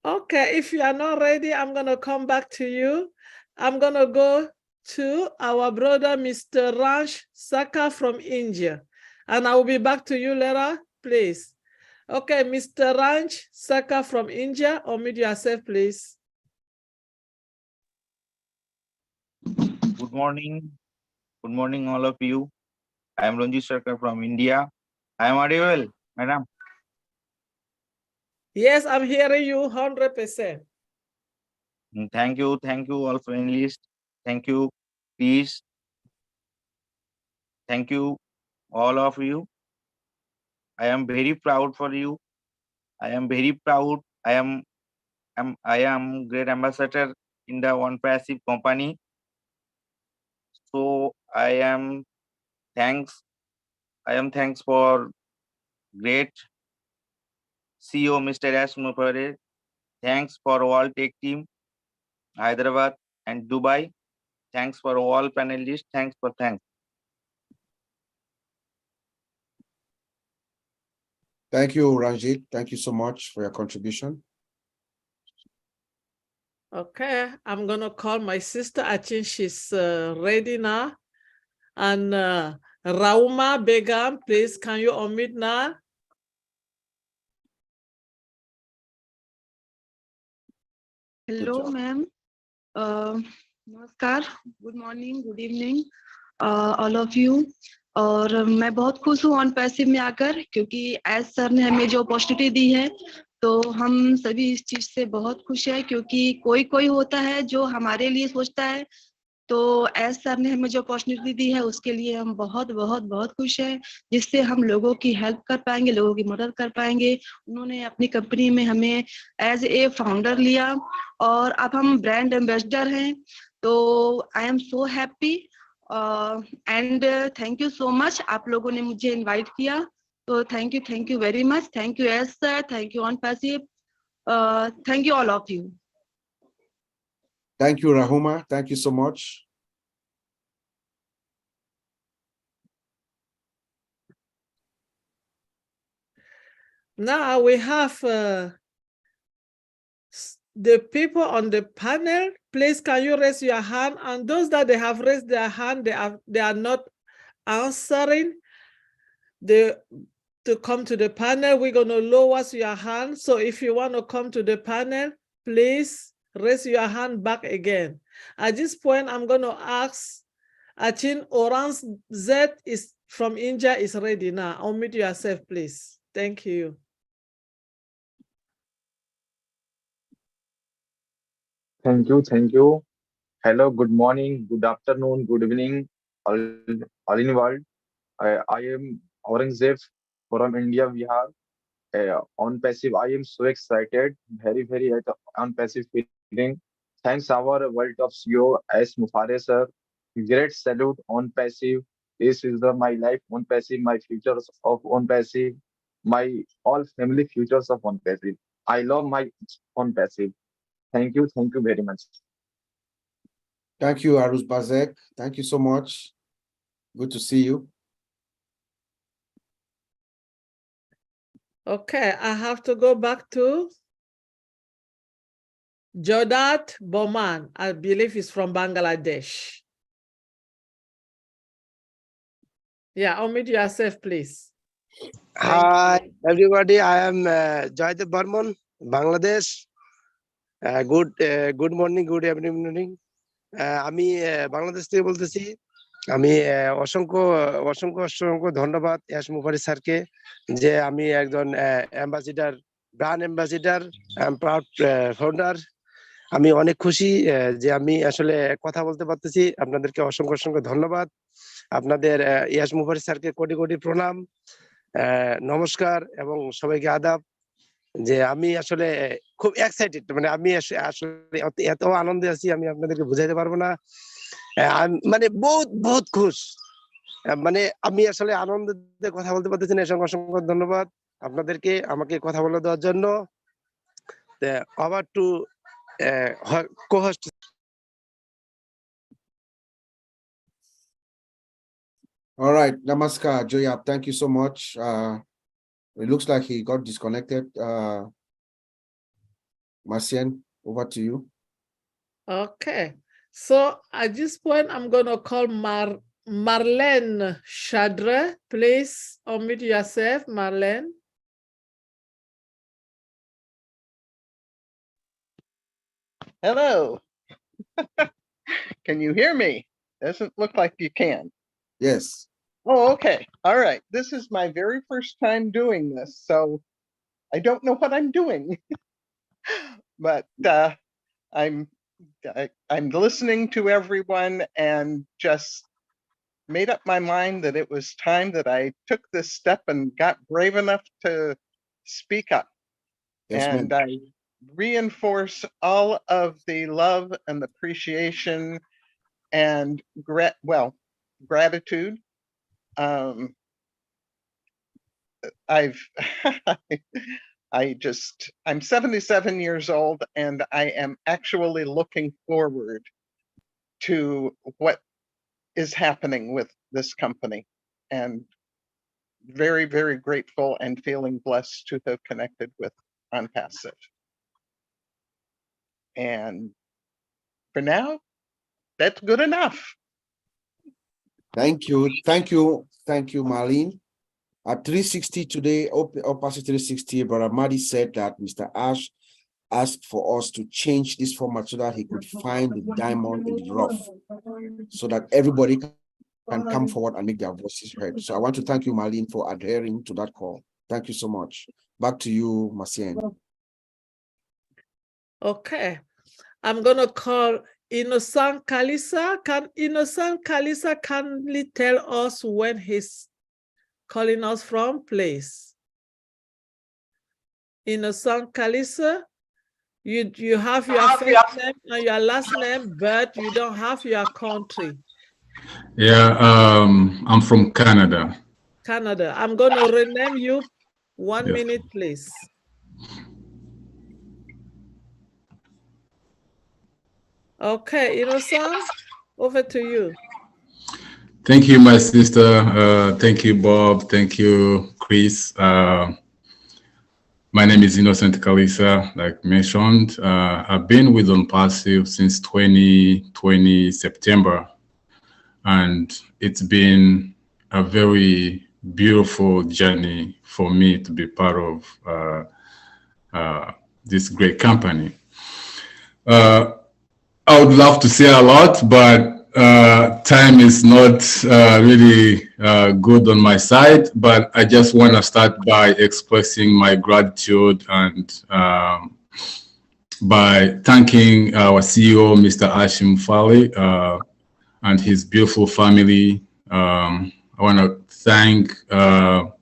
Okay, if you are not ready, I'm gonna come back to you. I'm gonna go to our brother, Mr. Ranch Saka from India. And I will be back to you later, please. Okay, Mr. Ranch Saka from India, unmute yourself, please. Good morning. Good morning, all of you. I am Ranjit Sarkar from India. I am audible, madam. Yes, I'm hearing you 100%. Thank you all panelists. Thank you, please. Thank you, all of you. I am very proud for you. I am very proud. I am great ambassador in the ONPASSIVE company. So I am thanks for great CEO Mr. Ash Mufareh. Thanks for all tech team, Hyderabad and Dubai. Thanks for all panelists. Thanks. Thank you, Ranjit. Thank you so much for your contribution. Okay, I'm gonna call my sister. I think she's ready now. And Rauma Begum, please, can you unmute now? Hello, ma'am. नमस्कार. Good morning, good evening, all of you. और मैं बहुत खुश हूँ on passive में आकर, क्योंकि as sir ने हमें जो अपॉर्चुनिटी दी है, तो हम सभी इस चीज से बहुत खुश है, क्योंकि कोई होता है जो हमारे लिए सोचता है, तो एज सर ने हमें जो अपॉर्चुनिटी दी है उसके लिए हम बहुत खुश हैं, जिससे हम लोगों की हेल्प कर पाएंगे, लोगों की मदद कर पाएंगे। उन्होंने अपनी कंपनी में हमें एज ए फाउंडर लिया और अब हम ब्रांड एम्बेसडर हैं, तो I am so happy and thank you so much. आप लोगों ने मुझे इनवाइट किया, तो thank you very much. Thank you AJ sir, thank you ONPASSIVE, thank you all of you. Thank you, Rahuma. Thank you so much. Now we have the people on the panel. Please, can you raise your hand? And those that they have raised their hand, they are not answering to come to the panel. We're going to lower your hand. So if you want to come to the panel, please raise your hand back again. At this point, I'm going to ask, I think Orange Z is from India is ready now. Unmute yourself, please. Thank you. Thank you. Hello, good morning, good afternoon, good evening, all in the world. I am Aurangzeb from India, Bihar. ONPASSIVE, I am so excited, very at ONPASSIVE feeling. Thanks our world top CEO, Ash Mufareh sir. Great salute ONPASSIVE. This is my life ONPASSIVE, my futures of ONPASSIVE, my all family futures of ONPASSIVE. I love my ONPASSIVE. Thank you very much. Thank you, Aruz Bazek. Thank you so much. Good to see you. Okay, I have to go back to Jodat Boman. I believe he's from Bangladesh. Yeah, unmute yourself, please. Hi, everybody. I am Joydev Burman, Bangladesh. Good morning, good evening. আমি বাংলাদেশ থেকে বলতেছি। আমি অসংখ্য ধন্যবাদ ash মুফারeh স্যারকে, যে আমি একজন ambassador, brand ambassador, proud founder. আমি অনেক খুশি যে আমি আসলে কথা বলতে পারতেছি। আপনাদেরকে অসংখ্য ধন্যবাদ। আপনাদের অ্যাশ মুফারeh স্যারকে কোটি প্রণাম, নমস্কার এবং সবাইকে আদাব। যে আমি আসলে খুব এক্সাইটেড, মানে আমি আসলে এত আনন্দে আছি, আমি আপনাদেরকে বুঝাইতে পারবো না। মানে বহুত খুশ। মানে আমি আসলে আনন্দে কথা বলতে পারতেছি না, অসংখ্য ধন্যবাদ আপনাদেরকে আমাকে কথা বলে দেওয়ার জন্য। Over to co-host. All right, Namaskar, Joyap. Thank you so much. It looks like he got disconnected. Marcien, over to you. Okay, so at this point, I'm going to call Marlene Chadre. Please unmute yourself, Marlene. Hello. Can you hear me? Doesn't look like you can. Yes. Oh, okay. All right. This is my very first time doing this, so I don't know what I'm doing. But I'm listening to everyone and just made up my mind that it was time that I took this step and got brave enough to speak up. Yes, and I reinforce all of the love and appreciation and gratitude. I'm 77 years old, and I am actually looking forward to what is happening with this company, and very, very grateful and feeling blessed to have connected with ONPASSIVE. And for now, that's good enough. Thank you. Thank you. Thank you, Marlene. At 3:60 today, ONPASSIVE 3:60, Brother Marty said that Mr. Ash asked for us to change this format so that he could find the diamond in the rough, so that everybody can come forward and make their voices heard. So I want to thank you, Marlene, for adhering to that call. Thank you so much. Back to you, Marcien. Okay, I'm going to call Innocent Kalisa. Can Innocent Kalisa kindly tell us when he's calling us from, please? Innocent Kalisa, you have your first name and your last name, but you don't have your country. Yeah, I'm from Canada. Canada. I'm going to rename you. 1 minute, please. Okay, Innocent, over to you. Thank you, my sister. Thank you, Bob. Thank you, Chris. My name is Innocent Kalisa, like mentioned. I've been with ONPASSIVE since 2020 September, and it's been a very beautiful journey for me to be part of this great company. I would love to say a lot, but time is not really good on my side, but I just want to start by expressing my gratitude and by thanking our CEO, Mr. Ash Mufareh, and his beautiful family. I want to thank the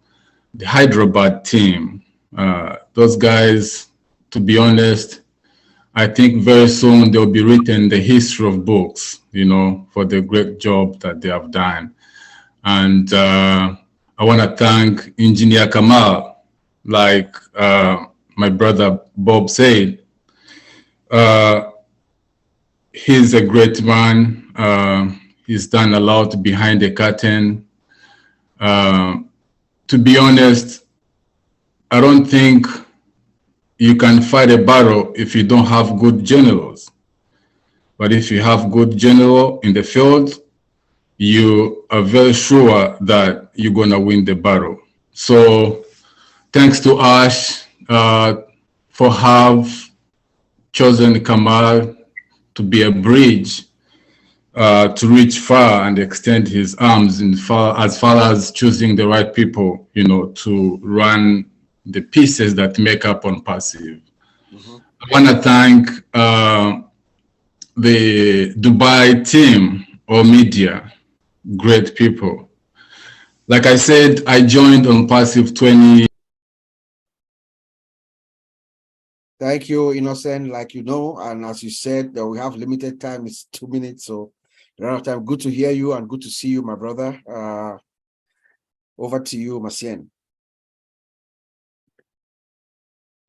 Hyderabad team. Those guys, to be honest, I think very soon they'll be written the history of books, you know, for the great job that they have done. And I want to thank Engineer Kamal, like my brother Bob said. He's a great man. He's done a lot behind the curtain. To be honest, I don't think you can fight a battle if you don't have good generals. But if you have good general in the field, you are very sure that you're gonna win the battle. So thanks to Ash for have chosen Kamal to be a bridge to reach far and extend his arms as far as choosing the right people, you know, to run the pieces that make up ONPASSIVE. I want to thank the Dubai team or media, great people. Like I said, I joined ONPASSIVE 20. Thank you, Innocent. Like you know, and as you said, that we have limited time, it's 2 minutes, so Renata, good to hear you and good to see you, my brother. Over to you, Macien.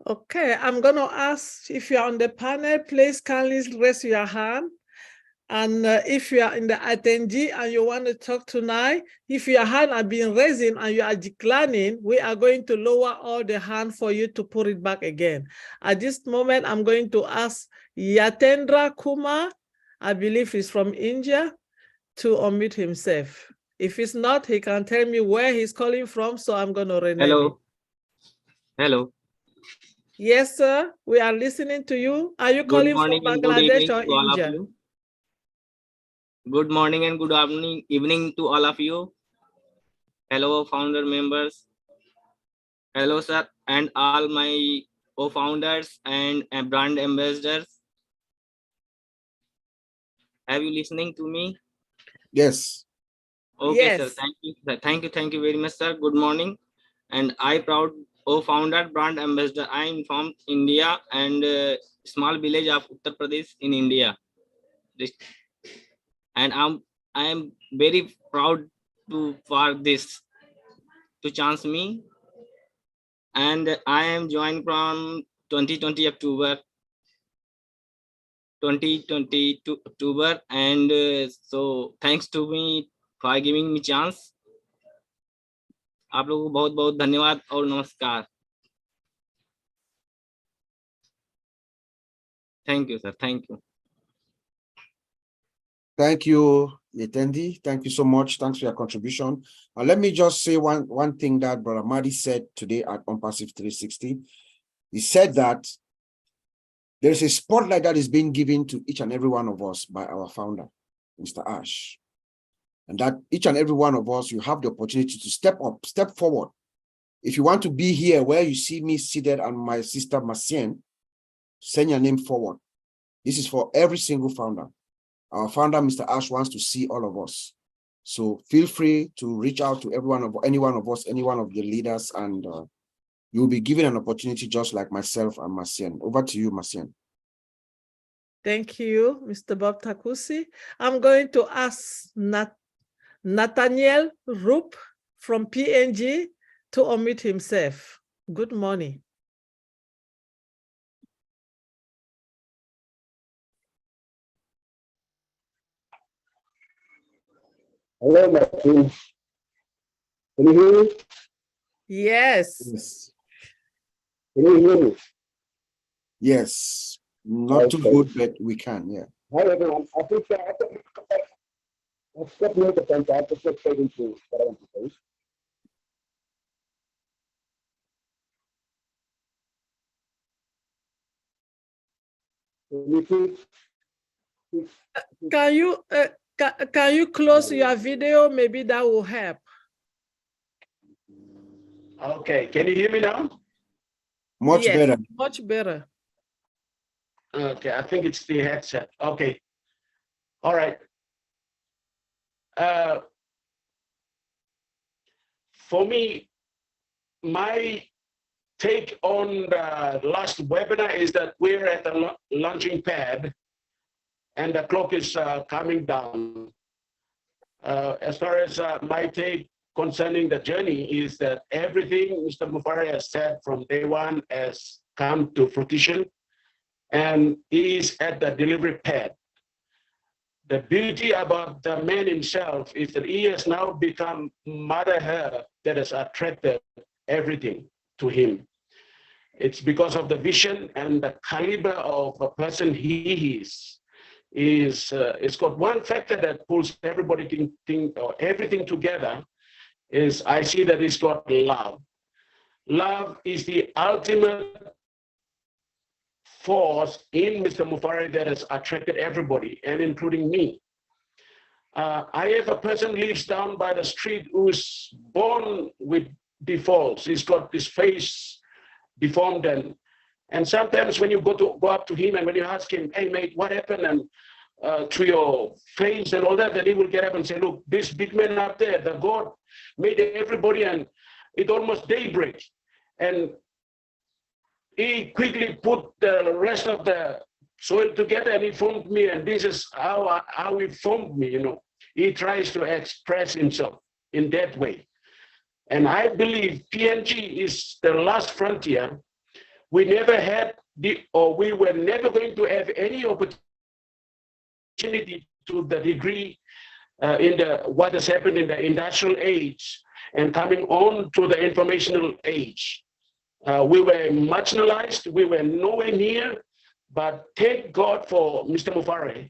Okay, I'm going to ask if you're on the panel, please kindly raise your hand. And if you are in the ANTJE and you want to talk tonight, if your hand has been raising and you are declining, we are going to lower all the hand for you to put it back again. At this moment, I'm going to ask Yatendra Kumar, I believe he's from India, to unmute himself. If it's not, he can tell me where he's calling from, so I'm going to rename Hello. it. Hello. Yes, sir. We are listening to you. Are you Good calling from morning and good Bangladesh evening or to all of India? you. Good morning and good evening to all of you. Hello, founder members. Hello, sir, and all my co-founders and brand ambassadors. Have you listening to me? Yes. Okay, Yes. sir. Thank you. Thank you very much, sir. Good morning. And I proud co-founder, brand ambassador. I am from India and small village of Uttar Pradesh in India. And I am very proud for this to chance me. And I am joined from 2020 October. 2022 October, and so thanks to me for giving me chance. आप लोगों को बहुत बहुत धन्यवाद और नमस्कार. Thank you, sir. Thank you. Thank you, Yetendi. Thank you so much. Thanks for your contribution. And let me just say one thing that Brother Marty said today at ONPASSIVE 360. He said that there is a spotlight that is being given to each and every one of us by our founder, Mr. Ash. And that each and every one of us, you have the opportunity to step up, step forward. If you want to be here where you see me seated and my sister Macien, send your name forward. This is for every single founder. Our founder, Mr. Ash, wants to see all of us. So feel free to reach out to any one of us, any one of your leaders, and you'll be given an opportunity just like myself and Macien. Over to you, Macien. Thank you, Mr. Bob Takusi. I'm going to ask Nathaniel Rupp from PNG to unmute himself. Good morning. Hello, Martin. Can you hear me? Yes. Can you hear me? Yes. Not too good, but we can, yeah. Hi, everyone. I think I'll step near the fence. I have to get straight into what I want to say. Can you close your video? Maybe that will help. Okay, can you hear me now? Much better. Much better. Okay, I think it's the headset. Okay. All right. For me, my take on the last webinar is that we're at the launching pad and the clock is coming down. As far as my take concerning the journey is that everything Mr. Mufareh has said from day one has come to fruition and is at the delivery pad. The beauty about the man himself is that he has now become Mother Earth that has attracted everything to him. It's because of the vision and the caliber of a person he is. It's got one factor that pulls everybody everything together is I see that it's got love. Love is the ultimate force in Mr. Mufareh that has attracted everybody, and including me. I have a person lives down by the street who's born with defaults. He's got his face deformed, and sometimes when you go up to him and when you ask him, "Hey mate, what happened?" and to your face and all that, then he will get up and say, "Look, this big man up there, the God made everybody, and it almost daybreak." And he quickly put the rest of the soil together, and he formed me, and this is how he formed me, you know. He tries to express himself in that way. And I believe PNG is the last frontier. We never had we were never going to have any opportunity to the degree in what has happened in the industrial age and coming on to the informational age. We were marginalized, we were nowhere near, but thank God for Mr. Mufareh.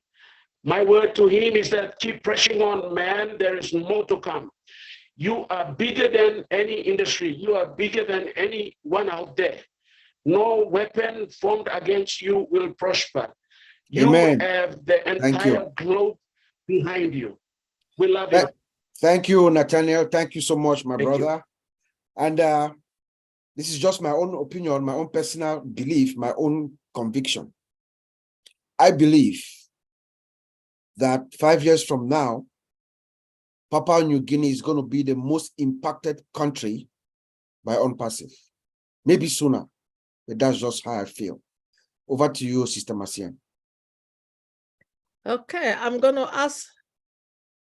My word to him is that keep pressing on, man, there is more to come. You are bigger than any industry. You are bigger than anyone out there. No weapon formed against you will prosper. You Amen. have the entire globe behind you. We love you. Thank you, Nathaniel. Thank you so much, my Thank brother. And this is just my own opinion, my own personal belief, my own conviction. I believe that 5 years from now, Papua New Guinea is going to be the most impacted country by ONPASSIVE. Maybe sooner, but that's just how I feel. Over to you, Sister Marcian. Okay, I'm going to ask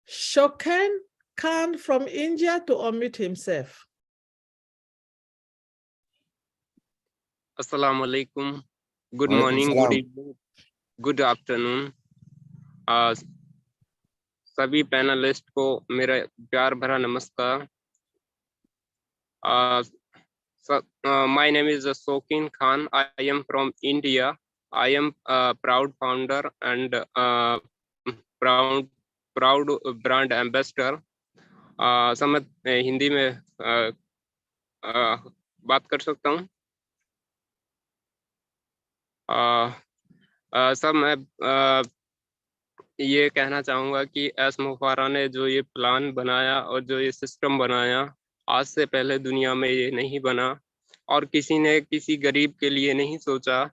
Shoken Khan from India to unmute himself. Assalamu alaikum. Good morning, good evening, good afternoon. सभी panelist को मेरा प्यार भरा नमस्कार. My name is Shoken Khan. I am from India. I am a proud founder and proud brand ambassador. समझ हिंदी में बात कर सकता हूँ. सब मैं ये कहना चाहूँगा कि एस मुफारा ने जो ये प्लान बनाया और जो ये सिस्टम बनाया, आज से पहले दुनिया में ये नहीं बना और किसी ने किसी गरीब के लिए नहीं सोचा.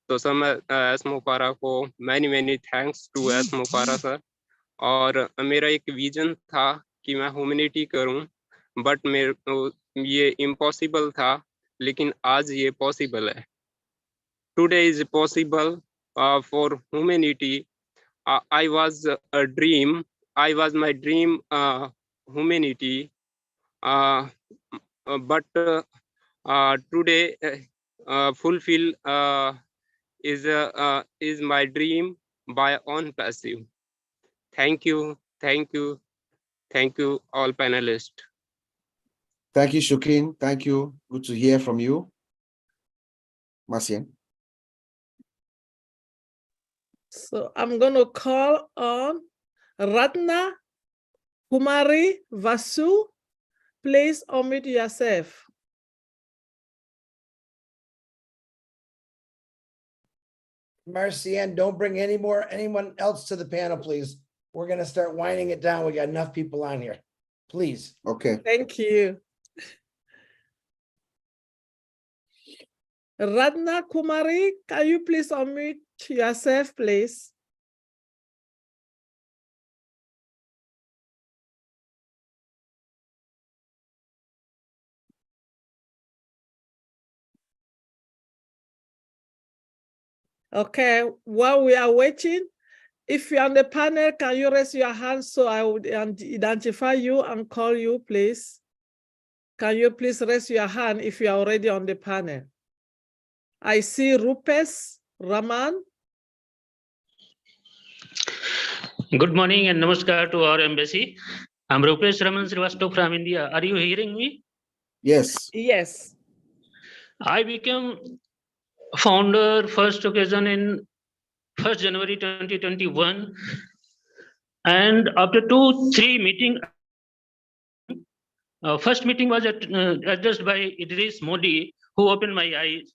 तो सब मैं एस मुफारा को many thanks to S Mufara sir. और मेरा एक विजन था कि मैं ह्यूमैनिटी करूं, बट मेरे को ये इम्पॉसिबल था, लेकिन आज ये पॉसिबल है. Today is possible for humanity. I was a dream. I was my dream humanity. But today fulfill is my dream by ONPASSIVE. Thank you, thank you, thank you, all panelists. Thank you, Shoken. Thank you. Good to hear from you, Marcian. So I'm going to call on Ratna Kumari Vasu. Please unmute yourself. Marcian, don't bring anyone else to the panel, please. We're going to start winding it down. We got enough people on here. Please. Okay. Thank you. Ratna Kumari, can you please unmute yourself, please? Okay, while we are waiting, if you're on the panel, can you raise your hand so I would identify you and call you, please? Can you please raise your hand if you are already on the panel? I see Rupesh Raman. Good morning and namaskar to our embassy. I'm Rupesh Raman Srivastava from India. Are you hearing me? Yes. Yes. I became founder first occasion in 1st January 2021. And after 2-3 meetings, first meeting was addressed by Idris Modi, who opened my eyes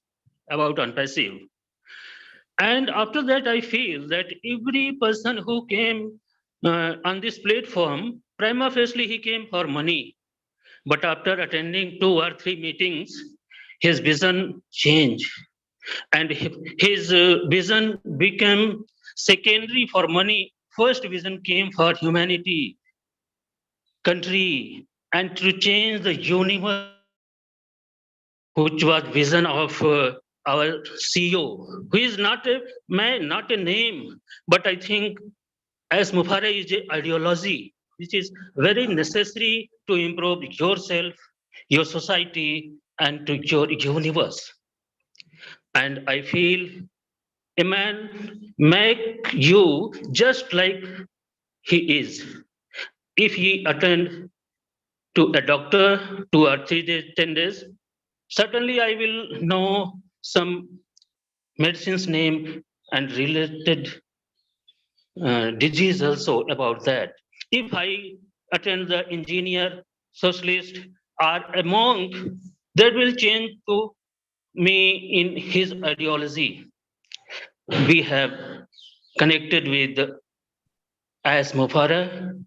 about ONPASSIVE. And after that, I feel that every person who came on this platform, prima facie, he came for money. But after attending 2 or 3 meetings, his vision changed. And his vision became secondary for money. First vision came for humanity, country, and to change the universe, which was vision of our CEO, who is not a man, not a name, but I think Ash Mufareh is an ideology, which is very necessary to improve yourself, your society, and to your universe. And I feel a man make you just like he is. If he attend to a doctor 2 or 3 days, 10 days, certainly I will know some medicine's name and related disease also about that. If I attend the engineer, socialist, or a monk, that will change to me in his ideology. We have connected with Ash Mufareh.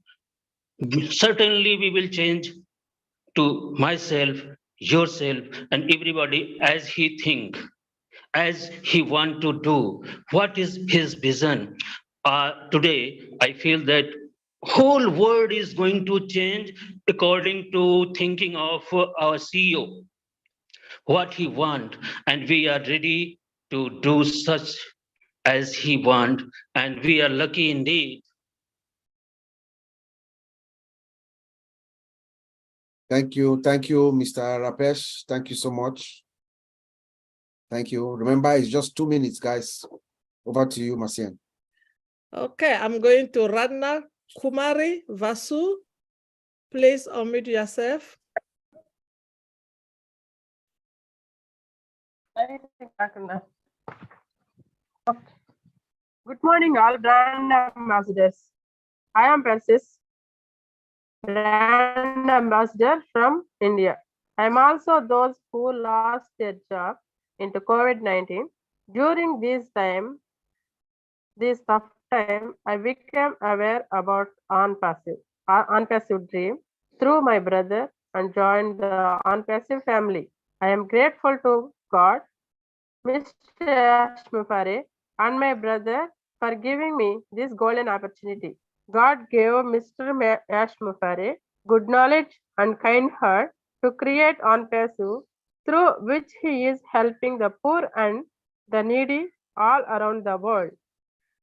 Certainly we will change to myself, yourself, and everybody as he think, as he want to do. What is his vision? Today, I feel that whole world is going to change according to thinking of our CEO, what he want, and we are ready to do such as he want, and we are lucky indeed. Thank you, Mr. Rapesh. Thank you so much. Thank you. Remember, it's just 2 minutes, guys. Over to you, Marcian. Okay, I'm going to Radna Kumari Vasu. Please unmute yourself. Good morning, all brand ambassadors. I am Persis, brand ambassador from India. I am also those who lost their job into COVID-19. During this tough time, I became aware about ONPASSIVE dream through my brother and joined the ONPASSIVE family. I am grateful to God, Mr. Ash Mufareh, and my brother for giving me this golden opportunity. God gave Mr. Ash Mufareh good knowledge and kind heart to create ONPASSIVE, through which he is helping the poor and the needy all around the world.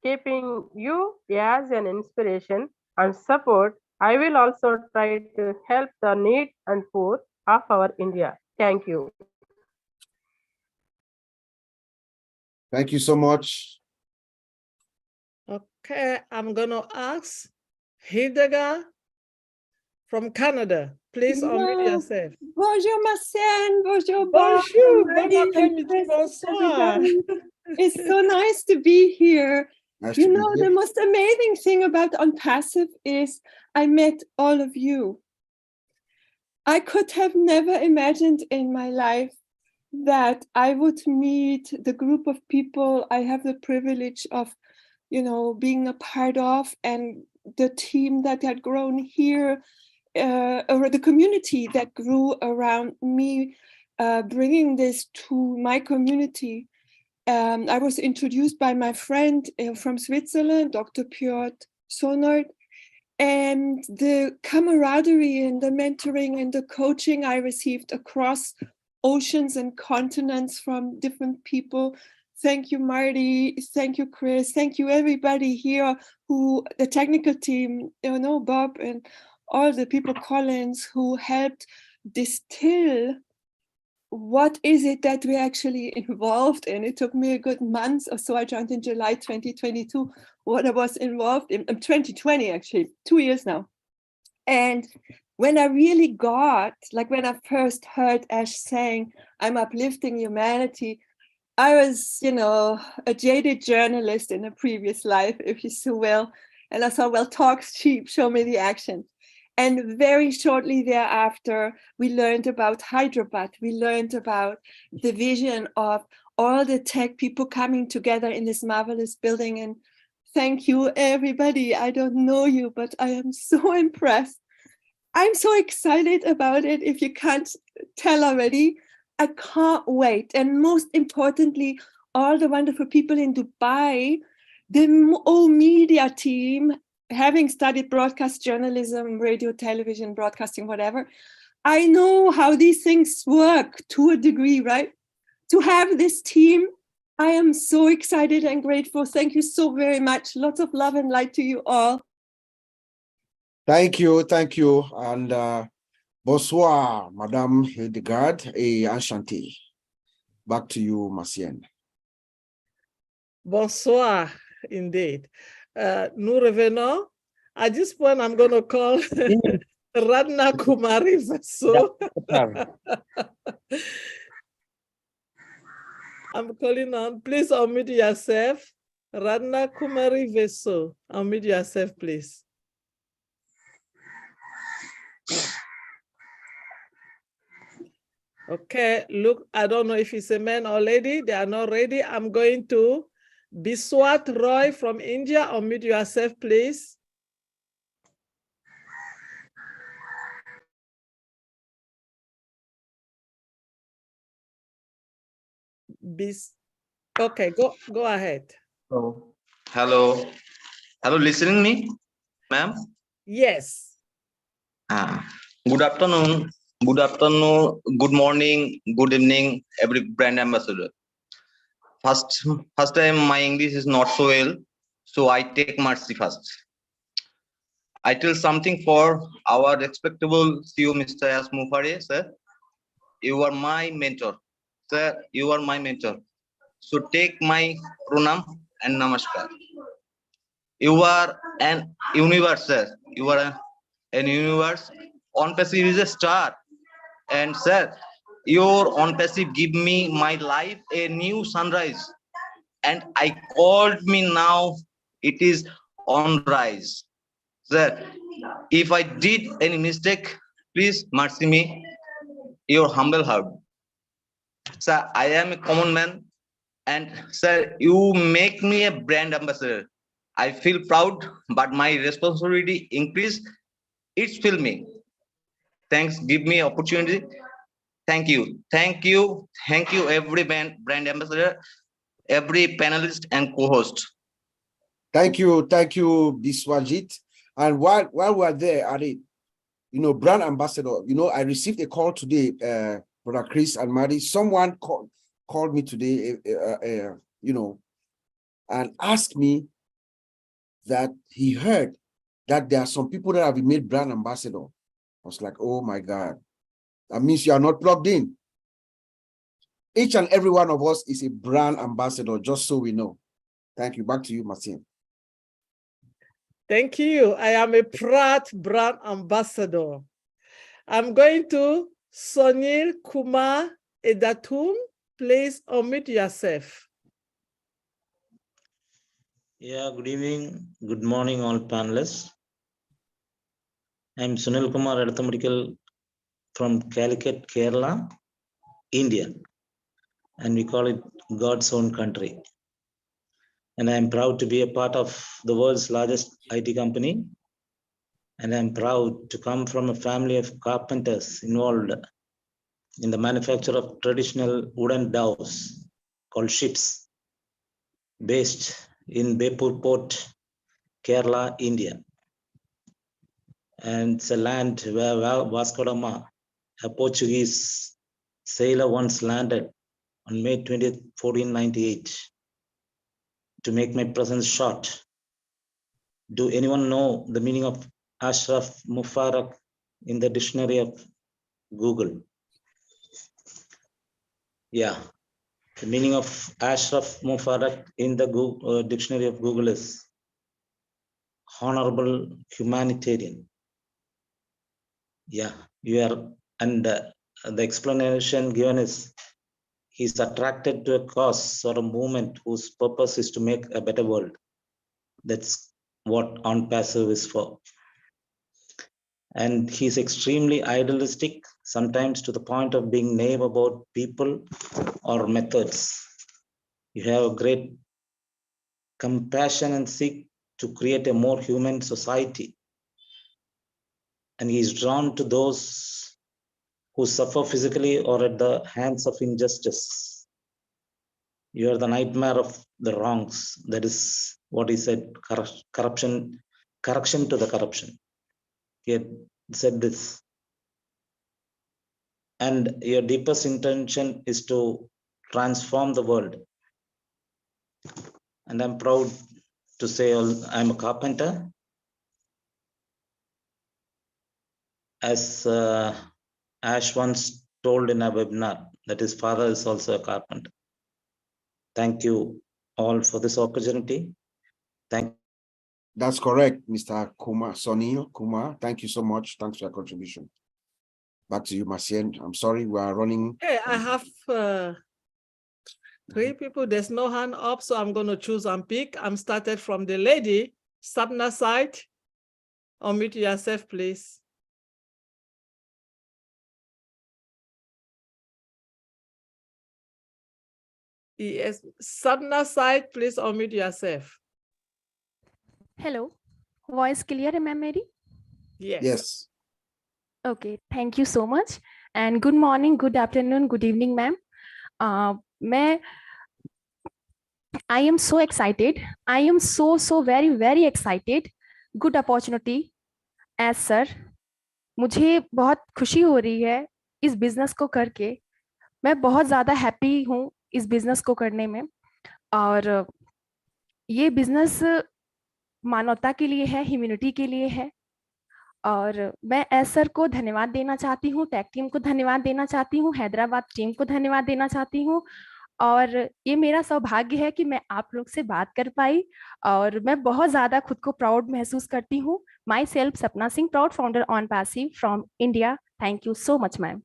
Keeping you as an inspiration and support, I will also try to help the needy and poor of our India. Thank you. Thank you so much. Okay, I'm going to ask Hildegard from Canada. Please unmute yourself. Bonjour, Marcien. Bonjour, Bob. Bonjour. Bon après-midi. Bonsoir. It's so nice to be here. Nice You to be know, here. the most amazing thing about ONPASSIVE is I met all of you. I could have never imagined in my life that I would meet the group of people I have the privilege of, being a part of, and the team that had grown here, or the community that grew around me, bringing this to my community. I was introduced by my friend from Switzerland, Dr. Piotr Sonard, and the camaraderie and the mentoring and the coaching I received across oceans and continents from different people. Thank you, Marty. Thank you, Chris. Thank you, everybody here the technical team, Bob and all the people, Collins, who helped distill what is it that we're actually involved in. It took me a good month or so. I joined in July 2022. What I was involved in 2020, actually, 2 years now. And when I really got, like when I first heard Ash saying, I'm uplifting humanity, I was, a jaded journalist in a previous life, if you so will. And I thought, well, talk's cheap, show me the action. And very shortly thereafter, we learned about Hyderabad. We learned about the vision of all the tech people coming together in this marvelous building. And thank you, everybody. I don't know you, but I am so impressed. I'm so excited about it. If you can't tell already, I can't wait. And most importantly, all the wonderful people in Dubai, the whole media team, having studied broadcast journalism, radio, television, broadcasting, whatever, I know how these things work to a degree, right? to have this team. I am so excited and grateful. Thank you so very much. Lots of love and light to you all. Thank you, and bonsoir, Madame Hildegard et Enchanté. Back to you, Marcienne. Bonsoir, indeed. Nous revenons. At this point, I'm going to call Radna Kumari Vaso. I'm calling on. Please unmute yourself. Radna Kumari Vaso. Unmute yourself, please. Okay, look, I don't know if it's a man or lady. They are not ready. I'm going to Biswat Roy from India. Unmute yourself, please. Okay, go ahead. Hello, listening me, ma'am? Yes. Good afternoon, good morning, good evening, every brand ambassador. First time my English is not so well, so I take mercy first. I tell something for our respectable CEO, Mr. Ash Mufareh, sir. You are my mentor. Sir, you are my mentor. So take my pranam and namaskar. You are an universe, sir. You are an universe. ONPASSIVE is a star. And sir, your ONPASSIVE give me my life a new sunrise. And I called me now, it is on rise. Sir, if I did any mistake, please mercy me, your humble heart. Sir, I am a common man, and sir, you make me a brand ambassador. I feel proud, but my responsibility increased. It's fill me. Thanks, give me opportunity. Thank you, every brand ambassador, every panelist and co-host. Thank you, Biswajit. And while we're there at it, brand ambassador, I received a call today, Brother Chris and Marty. Someone called me today, and asked me that he heard that there are some people that have been made brand ambassador. I was like, oh my God, that means you are not plugged in. Each and every one of us is a brand ambassador, just so we know. Thank you. Back to you, Martin. Thank you. I am a proud brand ambassador. I'm going to Sonil Kumar Edatum. Please unmute yourself. Yeah, good evening, good morning, all panelists. I'm Sunil Kumar Edatum from Calicut, Kerala, India, and we call it God's own country. And I'm proud to be a part of the world's largest IT company. And I'm proud to come from a family of carpenters involved in the manufacture of traditional wooden dhows called ships, based in Bepur Port, Kerala, India. And it's a land where Vasco da Gama, a Portuguese sailor, once landed on May 20th, 1498. To make my presence short, do anyone know the meaning of Ash Mufareh in the dictionary of Google? Yeah, the meaning of Ash Mufareh in the dictionary of Google is honorable humanitarian. Yeah, and the explanation given is he's attracted to a cause or a movement whose purpose is to make a better world. That's what ONPASSIVE is for. And he's extremely idealistic, sometimes to the point of being naive about people or methods. You have a great compassion and seek to create a more human society. And he's drawn to those who suffer physically or at the hands of injustice. You are the nightmare of the wrongs. That is what he said, correction to the corruption. He had said this. And your deepest intention is to transform the world. And I'm proud to say I'm a carpenter. As Ash once told in a webinar, that his father is also a carpenter. Thank you all for this opportunity. That's correct, Mr. Kumar, Sonil Kumar. Thank you so much. Thanks for your contribution. Back to you, Marcien. I'm sorry, we are running. Hey, I have 3 people. There's no hand up, so I'm going to choose and pick. I'm started from the lady, Sabna side. Unmute yourself, please. Yes, Sabna side, please unmute yourself. Hello, voice clear, ma'am, Mary? Yes. Yes. Okay, thank you so much. And good morning, good afternoon, good evening, ma'am. I am so excited. I am so very excited. Good opportunity. As sir, मुझे बहुत खुशी हो रही है इस business को करके. मैं बहुत ज़्यादा हैप्पी हूँ इस बिजनेस को करने में. और ये बिजनेस मानवता के लिए है, ह्यूमैनिटी के लिए है. और मैं एस सर को धन्यवाद देना चाहती हूँ, टैग टीम को धन्यवाद देना चाहती हूँ, हैदराबाद टीम को धन्यवाद देना चाहती हूँ. और ये मेरा सौभाग्य है कि मैं आप लोग से बात कर पाई और मैं बहुत ज़्यादा खुद को प्राउड महसूस करती हूँ. माई सेल्फ सपना Singh, proud founder ONPASSIVE from India. Thank you so much ma'am.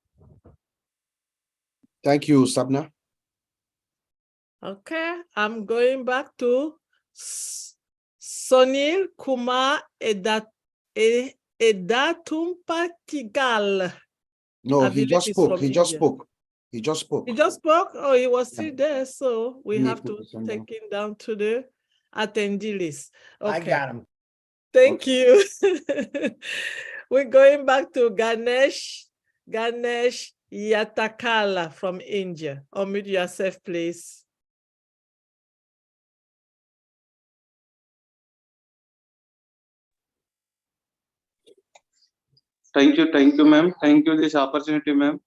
Thank you, Sabna. Okay, I'm going back to Sonil Kumar Edatumpatigal. No, he just spoke. He just spoke. He just spoke. He just spoke? Oh, he was still there. So we have to take him down to the attendee list. Okay. I got him. Thank you. We're going back to Ganesh Yatakala from India. Unmute yourself, please. Thank you, ma'am. Thank you this opportunity, ma'am.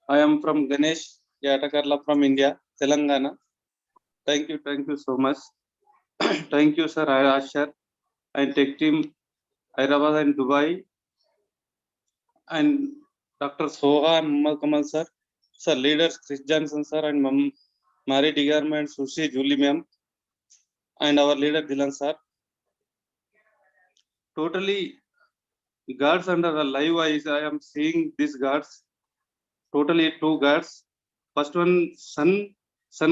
I am from Ganesh Yatakarla from India, Telangana. Thank you so much. Thank you, sir, Asher, and tech team, Hyderabad and Dubai, and Dr. Soha and Muhammad Kamal, sir, leaders, Chris Johnson, sir, and Mary DEGARMO and Susie, Julie, ma'am, and our leader, DHILLON, sir. Totally, gods under the live eyes, I am seeing these gods, totally 2 gods. First one, sun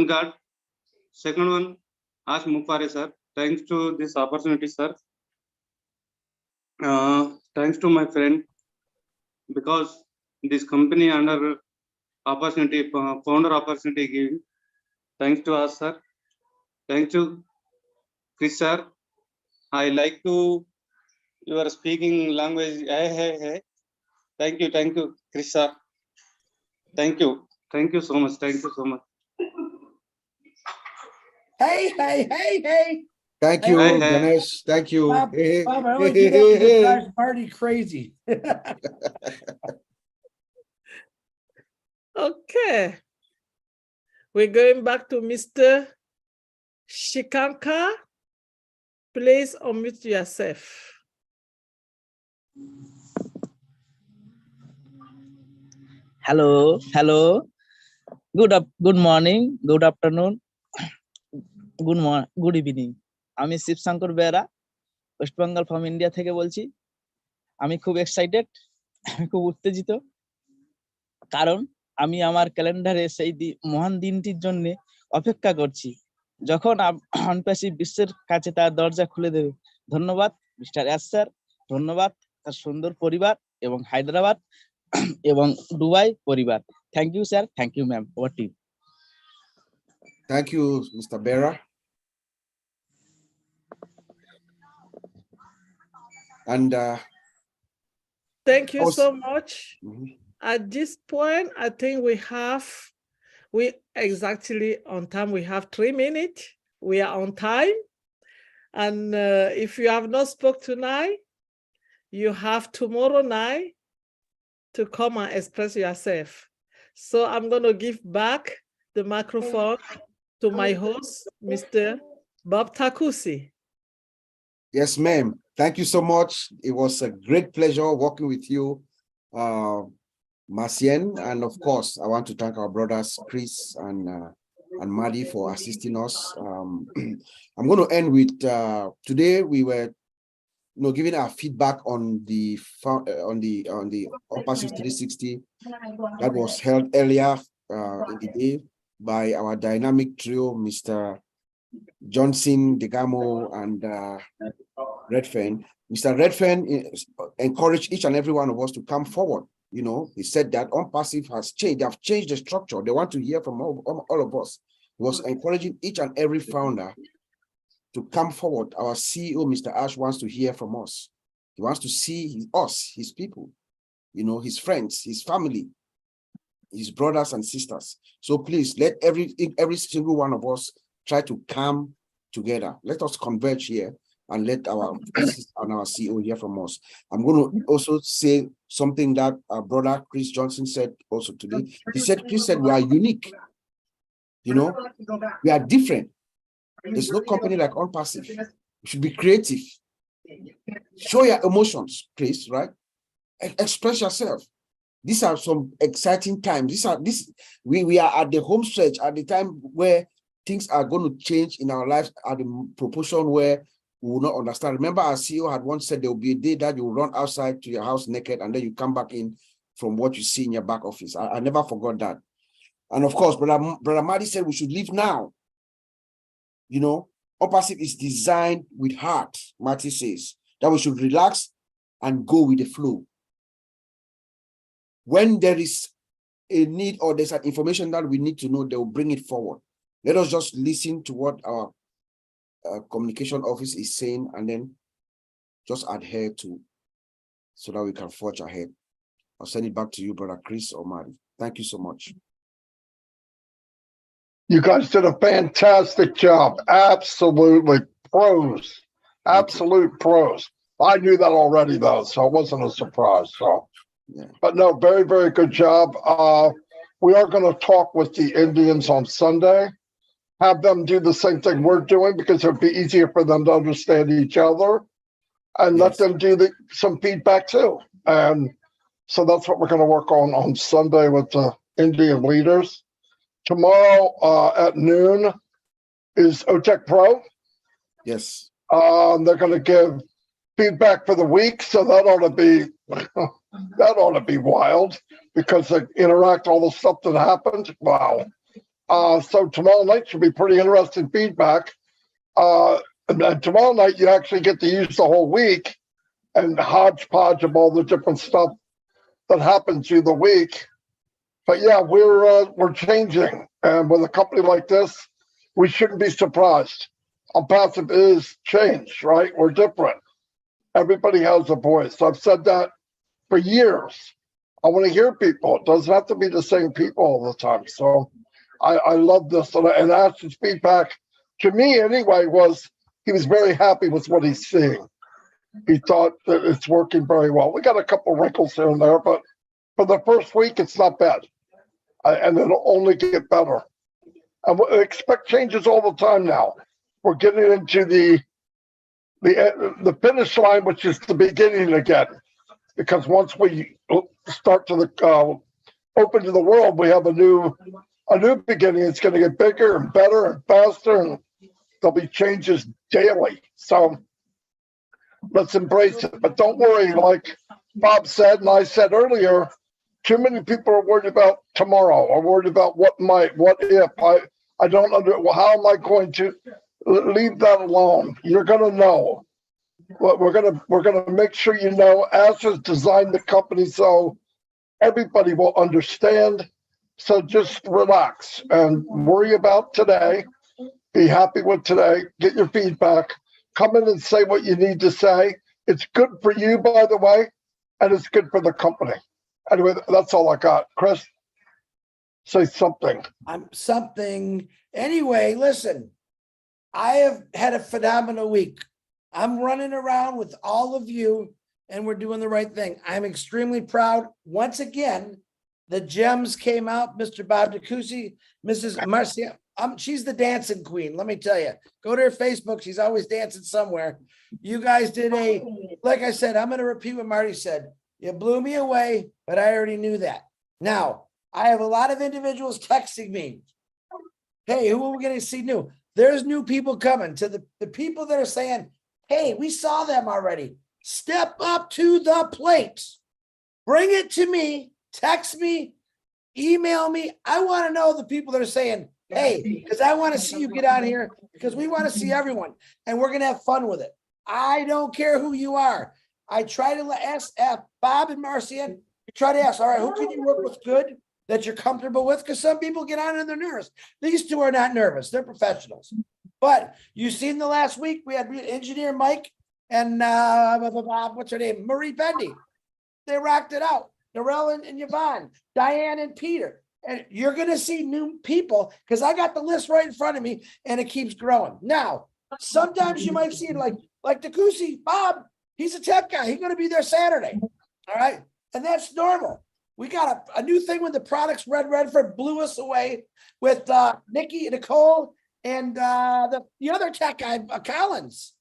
god. Second one, Ash Mufareh, sir. Thanks to this opportunity, sir. Thanks to my friend, because this company under opportunity, founder opportunity giving. Thanks to us, sir. Thanks to Chris, sir. I like to your speaking language. Hey. Thank you, Chris, sir. Thank you so much. Thank you so much. Hey. Thank you, Ganesh. Thank you. Bob, I only do that because it drives Marty crazy. Okay. We're going back to Mr. Shikanka. Please unmute yourself. Hello. Good morning, good afternoon, good evening. আমি Shivshankar Bera, West Bengal from India থেকে বলছি. আমি খুব excited, খুব উত্তেজিত, কারণ আমি আমার ক্যালেন্ডারে সেই মহান দিনটির জন্য অপেক্ষা করছি, যখন ONPASSIVE বিশ্বের কাছে তার দরজা খুলে দেবে. ধন্যবাদ মিস্টার এস স্যার, ধন্যবাদ তার সুন্দর পরিবার এবং হায়দ্রাবাদ এবং দুবাই পরিবার. Thank you sir, thank you ma'am. Over to you. Thank you, Mr. Bera. And thank you so much. At this point, I think we exactly on time. We have 3 minutes. We are on time. And if you have not spoke tonight, you have tomorrow night to come and express yourself. So I'm going to give back the microphone to my host, Mr. Bob Takusi. Yes, ma'am. Thank you so much. It was a great pleasure working with you, Marcien. And of course, I want to thank our brothers, Chris and Marty, for assisting us. I'm going to end with, today we were giving our feedback on the ONPASSIVE 360 that was held earlier in the day by our dynamic trio, Mr. Johnson, DEGARMO, and REDFERN. Mr. REDFERN encouraged each and every one of us to come forward. He said that ONPASSIVE has changed. They have changed the structure. They want to hear from all of us. He was encouraging each and every founder to come forward. Our CEO, Mr. Ash, wants to hear from us. He wants to see us, his people, his friends, his family, his brothers and sisters. So please let every single one of us try to come together. Let us converge here and let our and our CEO hear from us. I'm going to also say something that our brother Chris Johnson said also today. Chris said we are unique. We are different. There's no company like ONPASSIVE. You should be creative. Show your emotions, Chris, right? Express yourself. These are some exciting times. We are at the home stretch, at the time where things are going to change in our lives at the proportion where we will not understand. Remember, our CEO had once said there will be a day that you will run outside to your house naked and then you come back in from what you see in your back office. I never forgot that. And of course, Brother Marty said we should live now. ONPASSIVE is designed with heart, Marty says, that we should relax and go with the flow. When there is a need or there's an information that we need to know, they will bring it forward. Let us just listen to what our communication office is saying and then just adhere to so that we can forge ahead. I'll send it back to you, Brother Chris or Marty. Thank you so much. You guys did a fantastic job. Absolutely pros. Absolute pros. I knew that already though, so it wasn't a surprise. So, yeah. But no, very, very good job. We are going to talk with the Indians on Sunday. Have them do the same thing we're doing because it'd be easier for them to understand each other, and let them do some feedback too. And so that's what we're going to work on Sunday with the Indian leaders. Tomorrow at noon is OTEC Pro. Yes. They're going to give feedback for the week, so that ought to be wild because they interact all the stuff that happened. Wow. So tomorrow night should be pretty interesting feedback. And tomorrow night you actually get to use the whole week and hodgepodge of all the different stuff that happened through the week. But yeah, we're changing, and with a company like this, we shouldn't be surprised. ONPASSIVE is change, right? We're different. Everybody has a voice. I've said that for years. I want to hear people. It doesn't have to be the same people all the time. So I love this. And Ash's feedback, to me anyway, was he was very happy with what he's seeing. He thought that it's working very well. We got a couple wrinkles here and there, but for the first week, it's not bad. And it'll only get better. And we expect changes all the time now. We're getting into the finish line, which is the beginning again. Because once we start to open to the world, we have a new beginning. It's going to get bigger and better and faster, and there'll be changes daily. So let's embrace it. But don't worry, like Bob said and I said earlier, too many people are worried about tomorrow, or worried about what might, what if. I don't how am I going to leave that alone? You're going to know. We're gonna make sure you know. Ash has designed the company so everybody will understand. So just relax and worry about today. Be happy with today. Get your feedback. Come in and say what you need to say. It's good for you, by the way, and it's good for the company. Anyway, that's all I got. Chris, say something. Anyway, listen, I have had a phenomenal week. I'm running around with all of you, and we're doing the right thing. I'm extremely proud, once again, The gems came out, Mr. Bob DeCoucy, Mrs. Marcia. She's the dancing queen, let me tell you. Go to her Facebook, she's always dancing somewhere. You guys did like I said, I'm gonna repeat what Marty said. You blew me away, but I already knew that. Now, I have a lot of individuals texting me. Hey, who are we gonna see new? There's new people coming. To the people that are saying, hey, we saw them already. Step up to the plate. Bring it to me, text me, email me. I want to know the people that are saying, hey, because I want to see you get on here because we want to see everyone and we're going to have fun with it. I don't care who you are. I try to ask Bob and Marcian, try to ask, all right, who can you work with good that you're comfortable with? Because some people get on and they're nervous. These two are not nervous. They're professionals. But you seen the last week, we had engineer Mike and what's her name? Marie Pendie. They rocked it out. Narelle and Yvonne, Diane and Peter. And you're going to see new people because I got the list right in front of me and it keeps growing. Now, sometimes you might see it like DeCoucy, Bob, he's a tech guy. He's going to be there Saturday. All right. And that's normal. We got a new thing with the products. Redfern blew us away with Nikki, Nicole, and the other tech guy, Collins.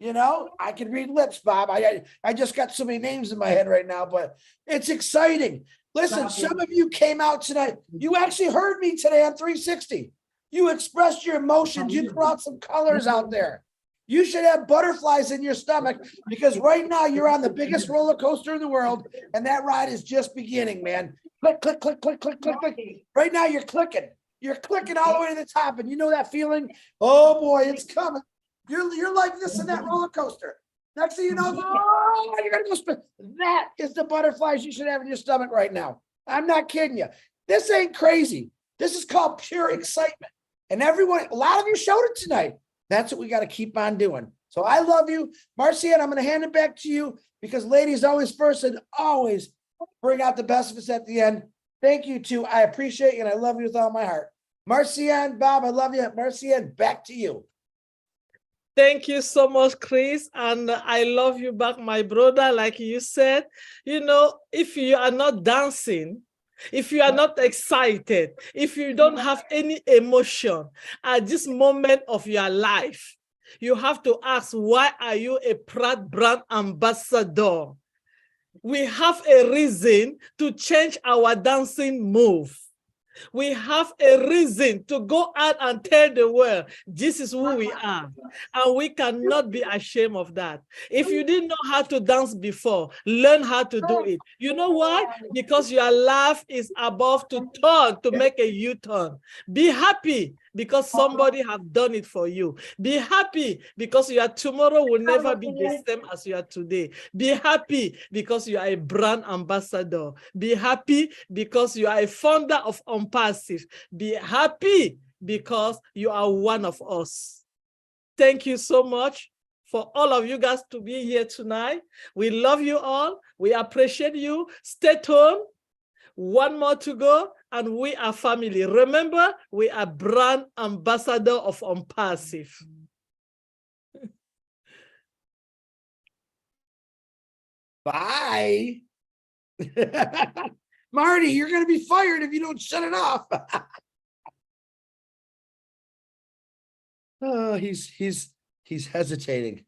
You know, I can read lips, Bob. I just got so many names in my head right now, but it's exciting. Listen, some of you came out tonight. You actually heard me today on 360. You expressed your emotions. You brought some colors out there. You should have butterflies in your stomach because right now you're on the biggest roller coaster in the world, and that ride is just beginning, man. Click, click, click, click, click, click, click. Right now you're clicking. You're clicking all the way to the top, and you know that feeling? Oh boy, it's coming. You're like this in that roller coaster. Next thing you know, oh, you're gonna go spin. That is the butterflies you should have in your stomach right now. I'm not kidding you. This ain't crazy. This is called pure excitement. And everyone, a lot of you showed it tonight. That's what we got to keep on doing. So I love you. Marcian, I'm going to hand it back to you because ladies always first and always bring out the best of us at the end. Thank you too. I appreciate you and I love you with all my heart. Marcian, Bob, I love you. Marcian, back to you. Thank you so much, Chris. And I love you back, my brother. Like you said, you know, if you are not dancing, if you are not excited, if you don't have any emotion at this moment of your life, you have to ask, why are you a proud brand ambassador? We have a reason to change our dancing move. We have a reason to go out and tell the world, this is who we are. And we cannot be ashamed of that. If you didn't know how to dance before, learn how to do it. You know why? Because your life is about to turn, to make a U-turn. Be happy because somebody have done it for you. Be happy because your tomorrow will never be the same as you are today. Be happy because you are a brand ambassador. Be happy because you are a founder of ONPASSIVE. Be happy because you are one of us. Thank you so much for all of you guys to be here tonight. We love you all. We appreciate you. Stay tuned. One more to go, and we are family. Remember, we are brand ambassador of ONPASSIVE. Bye. Marty, you're going to be fired if you don't shut it off. Oh, he's hesitating.